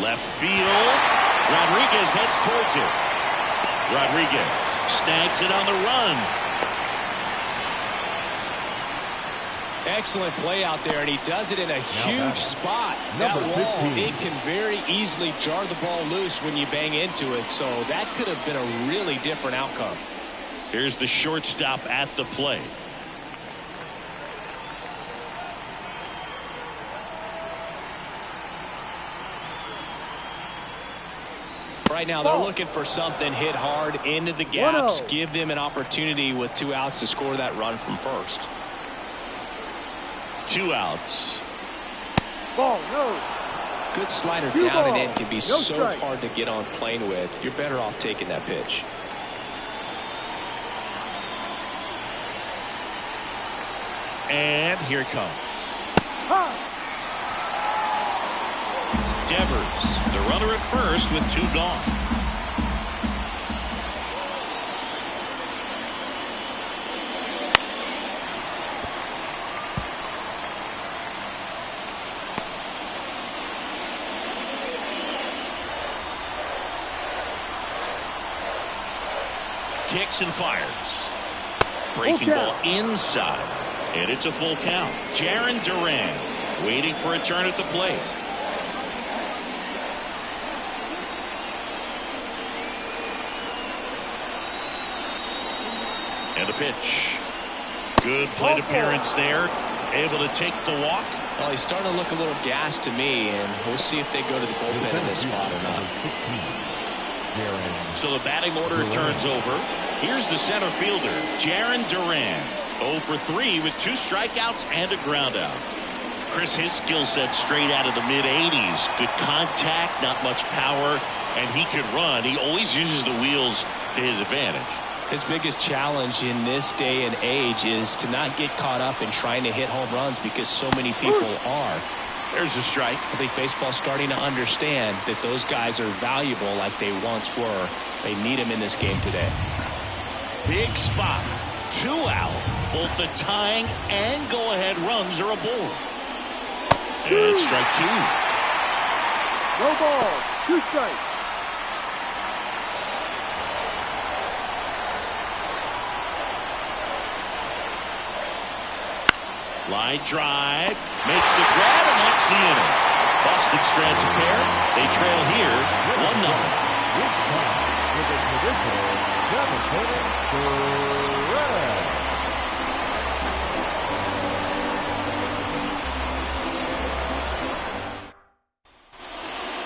Speaker 1: Left field. Rodriguez heads towards it. Rodriguez snags it on the run.
Speaker 2: Excellent play out there, and he does it in a huge spot. That wall, it can very easily jar the ball loose when you bang into it, so that could have been a really different outcome.
Speaker 1: Here's the shortstop at the plate.
Speaker 2: Right now, they're looking for something hit hard into the gaps. Give them an opportunity with 2 outs to score that run from first.
Speaker 1: 2 outs.
Speaker 4: Ball, no.
Speaker 2: Good slider down and in can be so hard to get on plane with. You're better off taking that pitch.
Speaker 1: And here it comes. Devers, the runner at first with 2 gone. Kicks and fires. Breaking ball inside. And it's a full count. Jarren Duran waiting for a turn at the plate. And a pitch. Good plate appearance there. Able to take the walk.
Speaker 2: Well, he's starting to look a little gassed to me, and we'll see if they go to the bullpen in this spot or not.
Speaker 1: So the batting order turns over. Here's the center fielder, Jarren Duran. 0 for 3 with 2 strikeouts and a ground out. Chris, his skill set straight out of the mid-80s. Good contact, not much power, and he can run. He always uses the wheels to his advantage.
Speaker 2: His biggest challenge in this day and age is to not get caught up in trying to hit home runs because so many people are.
Speaker 1: There's a strike.
Speaker 2: I think baseball's starting to understand that those guys are valuable like they once were. They need them in this game today.
Speaker 1: Big spot. 2 out. Both the tying and go-ahead runs are aboard. And strike 2.
Speaker 4: No ball. 2 strikes.
Speaker 1: Line drive. Makes the grab, and that's the inning. Boston strands a pair. They trail here 1-0.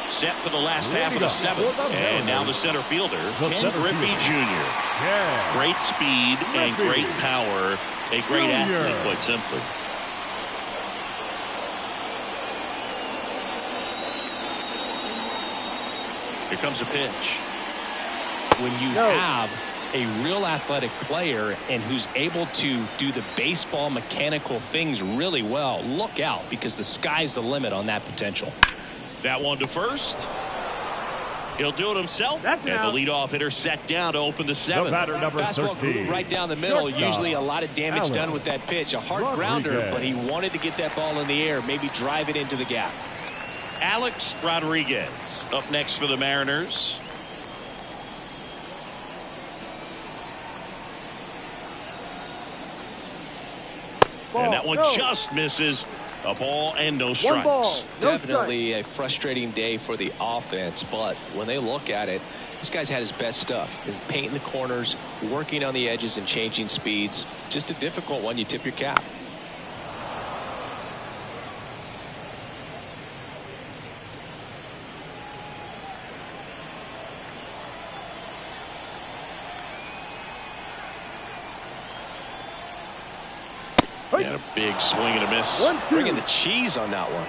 Speaker 1: Set for the last half of the 7th. And now the center fielder, Ken Griffey Jr. Great speed and great power. A great athlete, quite simply. Here comes a pitch.
Speaker 2: When you have a real athletic player and who's able to do the baseball mechanical things really well, look out, because the sky's the limit on that potential.
Speaker 1: That one to first. He'll do it himself. And the leadoff hitter set down to open the 7th.
Speaker 2: Fastball groove right down the middle. Usually a lot of damage done with that pitch. A hard grounder, but he wanted to get that ball in the air, maybe drive it into the gap.
Speaker 1: Alex Rodriguez up next for the Mariners. And that one just misses. A ball and no strikes.
Speaker 2: Definitely a frustrating day for the offense, but when they look at it, this guy's had his best stuff. Painting the corners, working on the edges, and changing speeds. Just a difficult one. You tip your cap.
Speaker 1: And a big swing and a miss.
Speaker 2: Bringing the cheese on that one.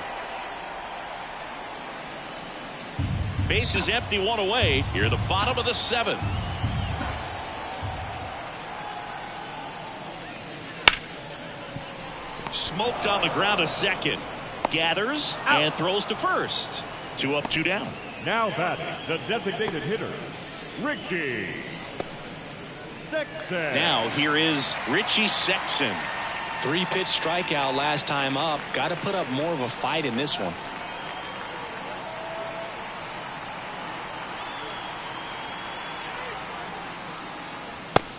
Speaker 1: Base is empty, 1 away. Here, the bottom of the 7th. Smoked on the ground a second. Gathers and throws to first. 2 up, 2 down.
Speaker 3: Now batting the designated hitter, Richie Sexson.
Speaker 1: Now here is Richie Sexson.
Speaker 2: 3-pitch strikeout last time up. Got to put up more of a fight in this one.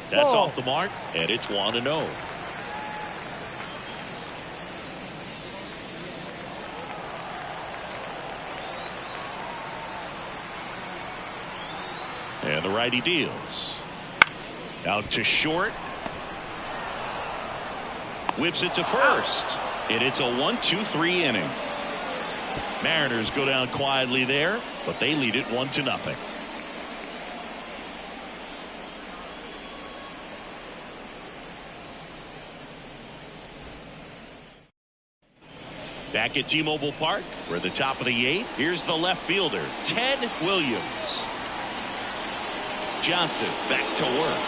Speaker 1: That's
Speaker 4: Ball.
Speaker 1: off the mark, and it's 1-0. And the righty deals. Out to short. Whips it to first. And it's a 1-2-3 inning. Mariners go down quietly there, but they lead it 1-0. Back at T-Mobile Park, we're at the top of the 8th. Here's the left fielder, Ted Williams. Johnson back to work.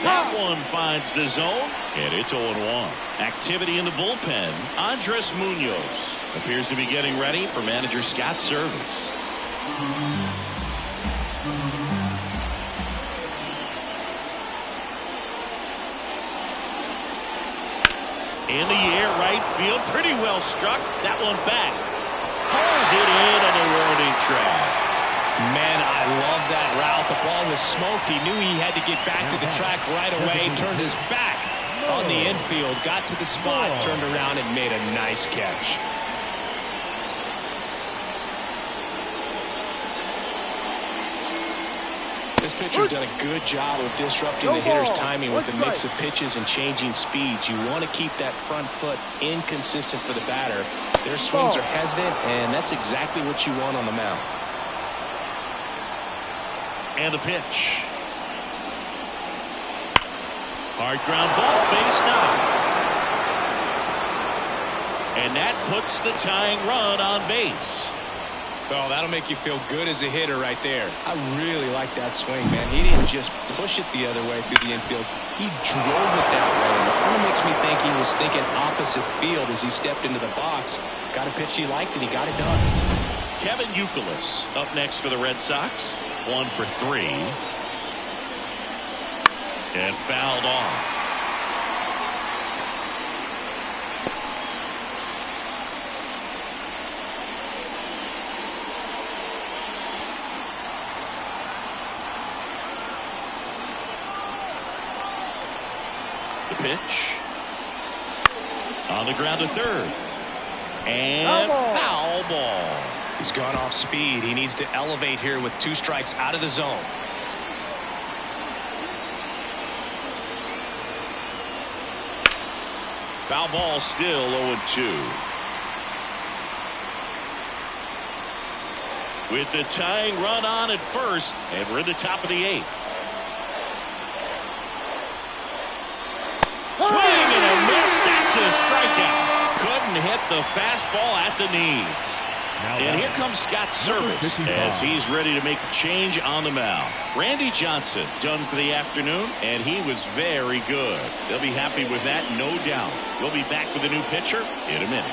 Speaker 1: That one finds the zone, and it's 0-1. Activity in the bullpen. Andres Munoz appears to be getting ready for manager Scott's service. In the air, right field, pretty well struck. That one back. Pulls it in on the warning track.
Speaker 2: Man, I love that route. The ball was smoked. He knew he had to get back to the track right away. Turned his back on the infield. Got to the spot, turned around, and made a nice catch. This pitcher's done a good job of disrupting the hitter's timing with a mix of pitches and changing speeds. You want to keep that front foot inconsistent for the batter. Their swings are hesitant, and that's exactly what you want on the mound.
Speaker 1: And the pitch. Hard ground ball, base knock. And that puts the tying run on base.
Speaker 2: Oh, that'll make you feel good as a hitter right there. I really like that swing, man. He didn't just push it the other way through the infield. He drove it that way. And it kind of makes me think he was thinking opposite field as he stepped into the box. Got a pitch he liked, and he got it done.
Speaker 1: Kevin Youkilis up next for the Red Sox. 1 for 3. And fouled off. The pitch. On the ground to third. And foul ball.
Speaker 2: He's gone off speed. He needs to elevate here with 2 strikes out of the zone.
Speaker 1: Foul ball, still 0-2. With the tying run on at first, and we're in the top of the 8th. Swing and a miss. That's a strikeout. Couldn't hit the fastball at the knees. And here comes Scott's service as he's ready to make a change on the mound. Randy Johnson done for the afternoon, and he was very good. They'll be happy with that, no doubt. We'll be back with a new pitcher in a minute.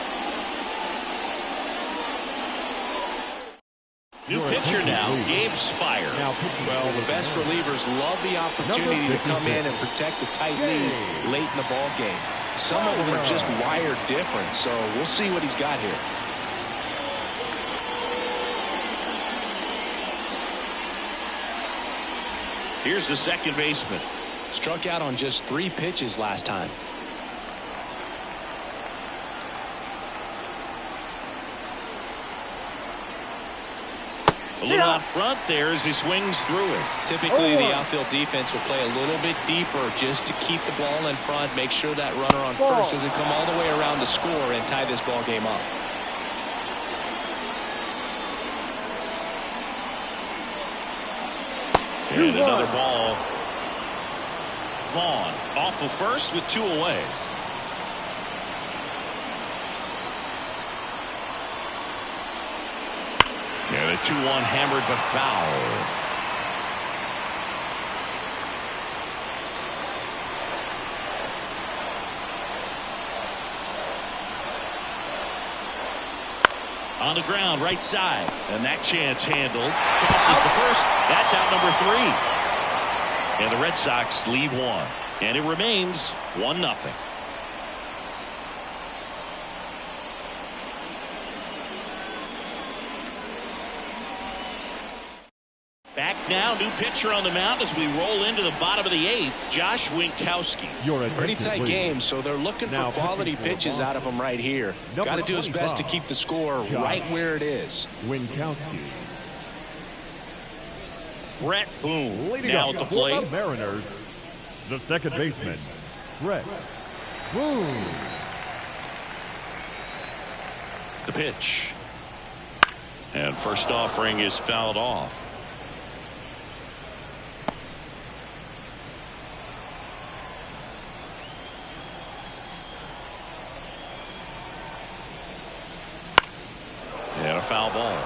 Speaker 1: New pitcher now, Gabe Spire.
Speaker 2: Well, the best relievers love the opportunity to come in and protect a tight lead late in the ball game. Some of them are just wired different, so we'll see what he's got here.
Speaker 1: Here's the second baseman.
Speaker 2: Struck out on just 3 pitches last time.
Speaker 1: A little out front there as he swings through it.
Speaker 2: Typically, the outfield defense will play a little bit deeper just to keep the ball in front, make sure that runner on first doesn't come all the way around to score and tie this ball game up.
Speaker 1: And another ball. Vaughn off of first with 2 away. And a 2-1 hammered but foul. On the ground, right side. And that chance handled. Tosses the first. That's out number 3. And the Red Sox lead 1. And it remains 1-0. Back now. New pitcher on the mound as we roll into the bottom of the 8th. Josh Winkowski.
Speaker 2: Pretty tight game, so they're looking for quality pitches out of him right here. Got to do his best to keep the score right where it is.
Speaker 3: Winkowski.
Speaker 1: Brett Boone now at the plate.
Speaker 3: Mariners, the second baseman, Brett Boone.
Speaker 1: The pitch. And first offering is fouled off. And a foul ball.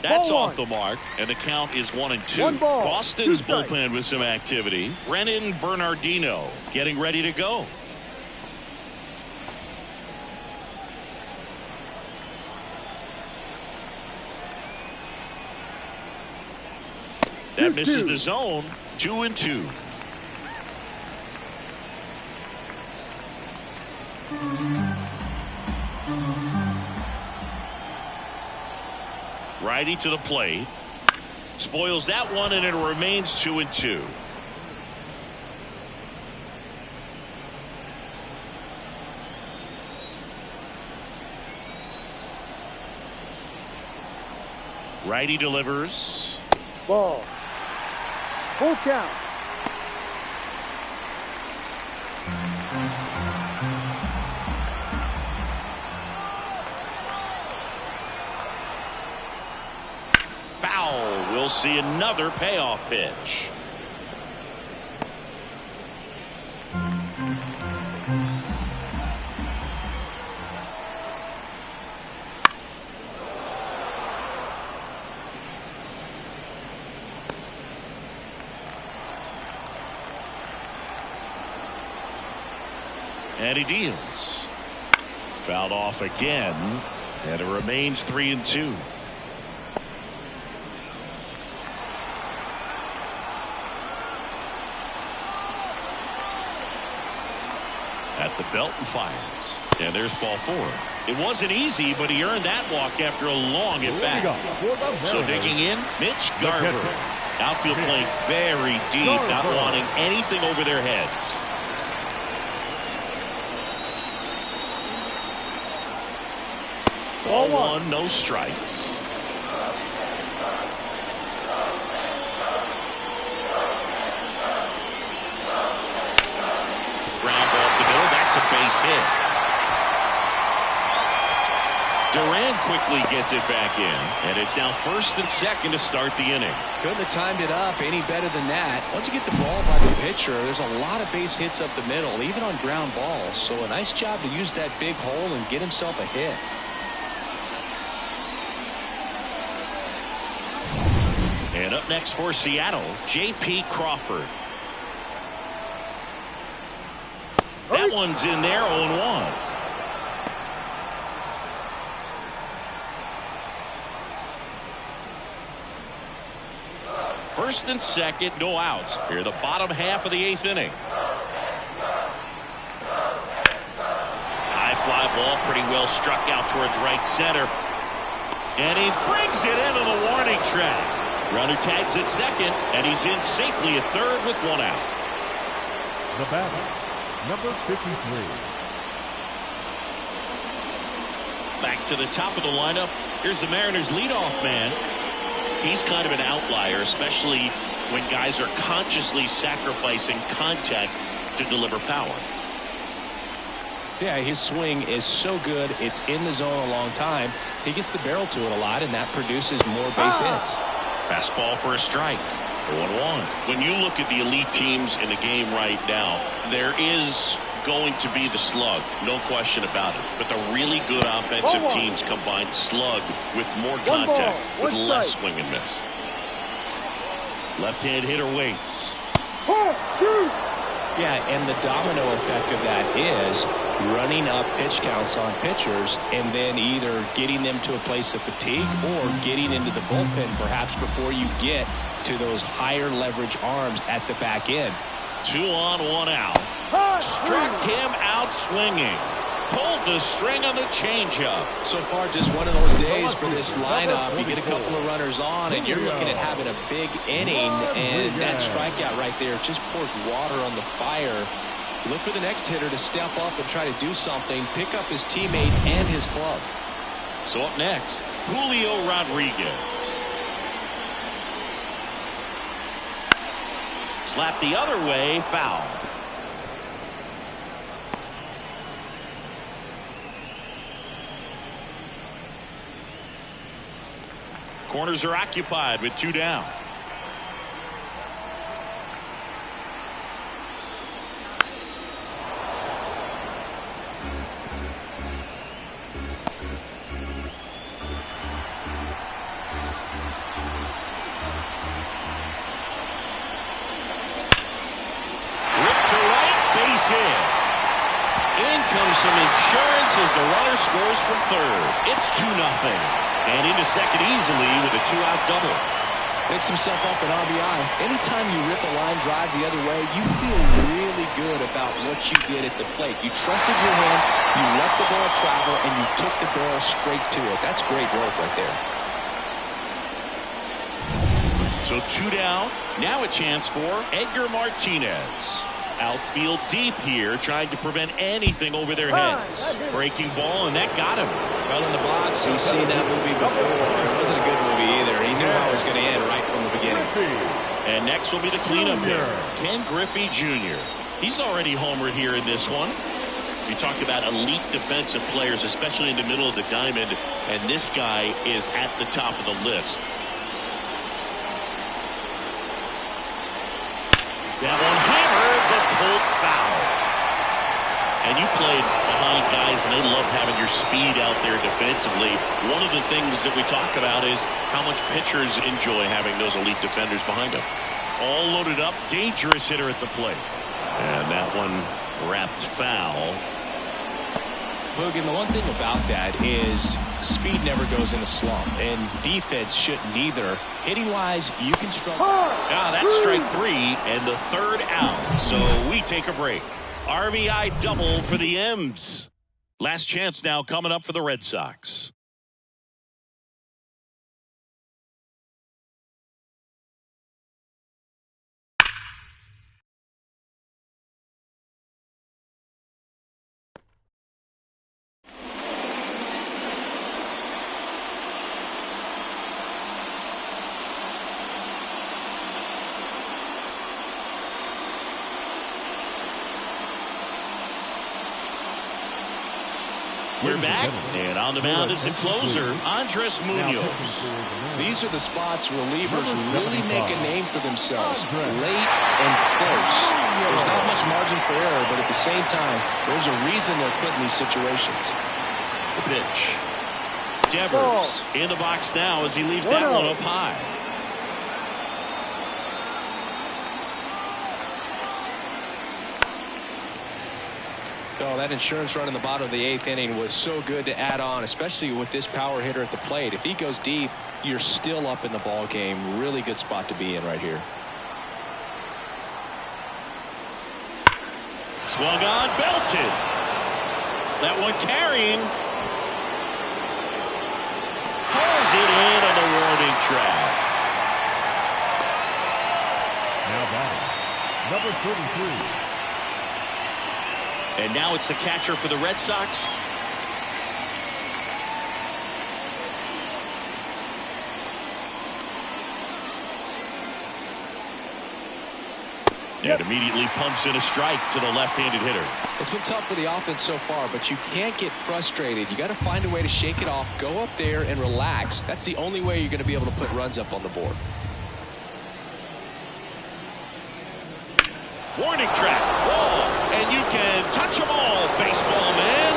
Speaker 1: That's off the mark, and the count is 1-2. Boston's bullpen with some activity. Brennan Bernardino getting ready to go. That misses the zone. 2-2. Righty to the plate. Spoils that one, and it remains 2-2. Righty delivers.
Speaker 4: Ball. Full count.
Speaker 1: Foul. We'll see another payoff pitch. And he deals. Fouled off again, and it remains 3-2. At the belt and fires. And there's ball 4. It wasn't easy, but he earned that walk after a long at bat. So digging in, Mitch Garver. Outfield playing very deep, not wanting anything over their heads. Ball 1, no strikes. Ground ball up the middle. That's a base hit. Duran quickly gets it back in, and it's now first and second to start the inning.
Speaker 2: Couldn't have timed it up any better than that. Once you get the ball by the pitcher, there's a lot of base hits up the middle, even on ground balls. So a nice job to use that big hole and get himself a hit.
Speaker 1: And up next for Seattle, J.P. Crawford. That one's in there, 0-1. First and second, no outs. Here, the bottom half of the 8th inning. High fly ball, pretty well struck out towards right center. And he brings it into the warning track. Runner tags at second, and he's in safely at third with 1 out.
Speaker 3: The batter, number 53.
Speaker 1: Back to the top of the lineup. Here's the Mariners' leadoff man. He's kind of an outlier, especially when guys are consciously sacrificing contact to deliver power.
Speaker 2: Yeah, his swing is so good. It's in the zone a long time. He gets the barrel to it a lot, and that produces more base hits.
Speaker 1: Fastball for a strike. 1-1. When you look at the elite teams in the game right now, there is going to be the slug, no question about it. But the really good offensive teams combine slug with more contact, with less swing and miss. Left-hand hitter waits.
Speaker 2: Yeah, and the domino effect of that is running up pitch counts on pitchers and then either getting them to a place of fatigue or getting into the bullpen perhaps before you get to those higher leverage arms at the back end.
Speaker 1: 2 on, 1 out. Struck him out swinging. Pulled the string on the changeup.
Speaker 2: So far, just one of those days for this lineup. You get a couple of runners on, and you're looking at having a big inning, and that strikeout right there just pours water on the fire. Look for the next hitter to step up and try to do something, pick up his teammate and his club.
Speaker 1: So up next, Julio Rodriguez. Slap the other way, foul. Corners are occupied with 2 down. In comes some insurance as the runner scores from third. It's 2-0. And into second easily with a 2-out double.
Speaker 2: Picks himself up an RBI. Anytime you rip a line drive the other way, you feel really good about what you did at the plate. You trusted your hands, you let the ball travel, and you took the barrel straight to it. That's great work right there.
Speaker 1: So 2 down. Now a chance for Edgar Martinez. Outfield deep here, trying to prevent anything over their heads. Breaking ball, and that got him.
Speaker 2: Well in the box, he's seen that movie before. It wasn't a good movie either. He knew how it was going to end right from the beginning.
Speaker 1: And next will be the cleanup hitter, Ken Griffey Jr. He's already homered here in this one. You talk about elite defensive players, especially in the middle of the diamond, and this guy is at the top of the list. That one hammered, but pulled foul. And you played behind guys, and they love having your speed out there defensively. One of the things that we talk about is how much pitchers enjoy having those elite defenders behind them. All loaded up, dangerous hitter at the plate. And that one wrapped foul.
Speaker 2: Boogan, the one thing about that is speed never goes in a slump, and defense shouldn't either. Hitting-wise, you can struggle.
Speaker 1: Now that's strike 3 and the 3rd out. So we take a break. RBI double for the M's. Last chance now coming up for the Red Sox. We're back, and on the mound is the closer, Andres Munoz.
Speaker 2: These are the spots relievers really make a name for themselves. Late and close. There's not much margin for error, but at the same time, there's a reason they're put in these situations.
Speaker 1: The pitch. Devers in the box now as he leaves that one up high.
Speaker 2: Oh, that insurance run in the bottom of the 8th inning was so good to add on, especially with this power hitter at the plate. If he goes deep, you're still up in the ball game. Really good spot to be in right here.
Speaker 1: Swung on, belted. That one carrying. Pulls it in on the warning track.
Speaker 3: Now batting, number 33.
Speaker 1: And now it's the catcher for the Red Sox. And immediately pumps in a strike to the left-handed hitter.
Speaker 2: It's been tough for the offense so far, but you can't get frustrated. You got to find a way to shake it off, go up there and relax. That's the only way you're going to be able to put runs up on the board.
Speaker 1: Warning track, wall, and you can touch them all, baseball man.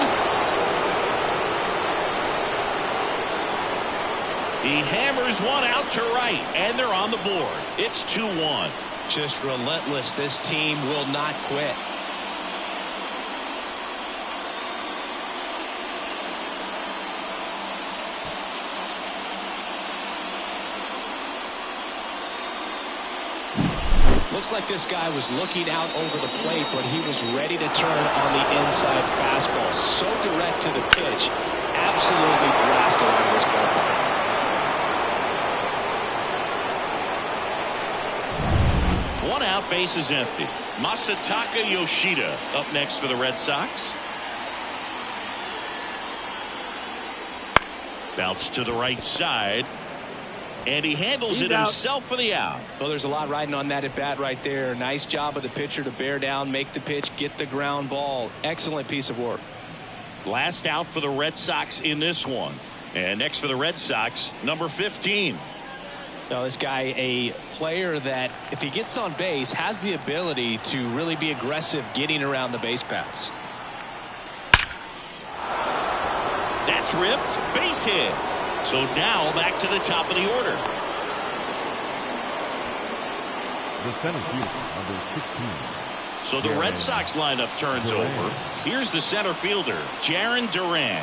Speaker 1: He hammers one out to right, and they're on the board. It's 2-1.
Speaker 2: Just relentless. This team will not quit. Looks like this guy was looking out over the plate, but he was ready to turn on the inside fastball. So direct to the pitch. Absolutely blasted out of this ballpark.
Speaker 1: One out, base is empty. Masataka Yoshida up next for the Red Sox. Bounce to the right side. And he handles it himself for the out.
Speaker 2: Well, there's a lot riding on that at bat right there. Nice job of the pitcher to bear down, make the pitch, get the ground ball. Excellent piece of work.
Speaker 1: Last out for the Red Sox in this one. And next for the Red Sox, number 15.
Speaker 2: Now, this guy, a player that, if he gets on base, has the ability to really be aggressive getting around the base paths.
Speaker 1: That's ripped. Base hit. So now back to the top of the order.
Speaker 3: The center fielder, number 16.
Speaker 1: So the Red Sox lineup turns over. Here's the center fielder, Jarren Duran.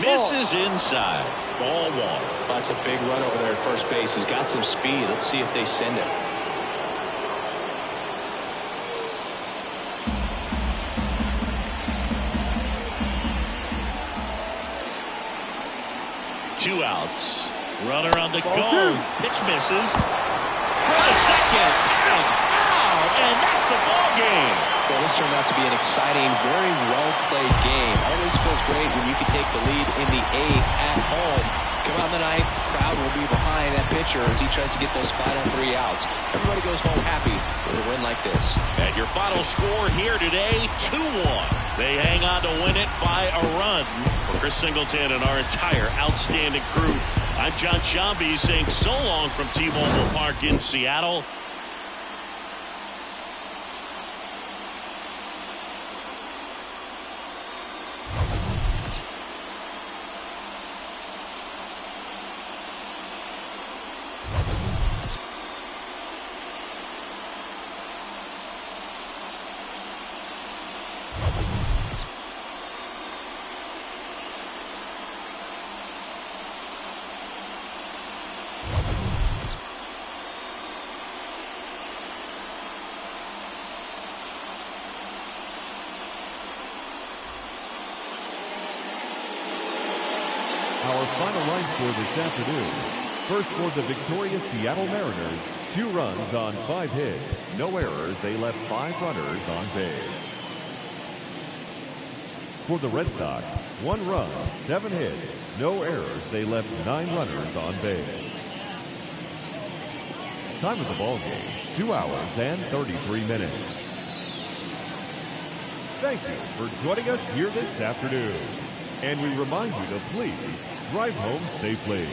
Speaker 1: Misses inside. Ball one.
Speaker 2: That's a big run over there at first base. He's got some speed. Let's see if they send it.
Speaker 1: Two outs. Runner on the go. Pitch misses. For the second. Tag out. And that's the ball game.
Speaker 2: Well, this turned out to be an exciting, very well-played game. Always feels great when you can take the lead in the 8th at home. Come out in the 9th, crowd will be behind that pitcher as he tries to get those final 3 outs. Everybody goes home happy with a win like this.
Speaker 1: And your final score here today, 2-1. They hang on to win it by a run. For Chris Singleton and our entire outstanding crew, I'm John Shambi saying so long from T-Mobile Park in Seattle.
Speaker 3: Our final line score this afternoon. First for the victorious Seattle Mariners, 2 runs on 5 hits. No errors. They left 5 runners on base. For the Red Sox, 1 run, 7 hits. No errors. They left 9 runners on base. Time of the ball game, 2 hours and 33 minutes. Thank you for joining us here this afternoon. And we remind you to please drive home safely.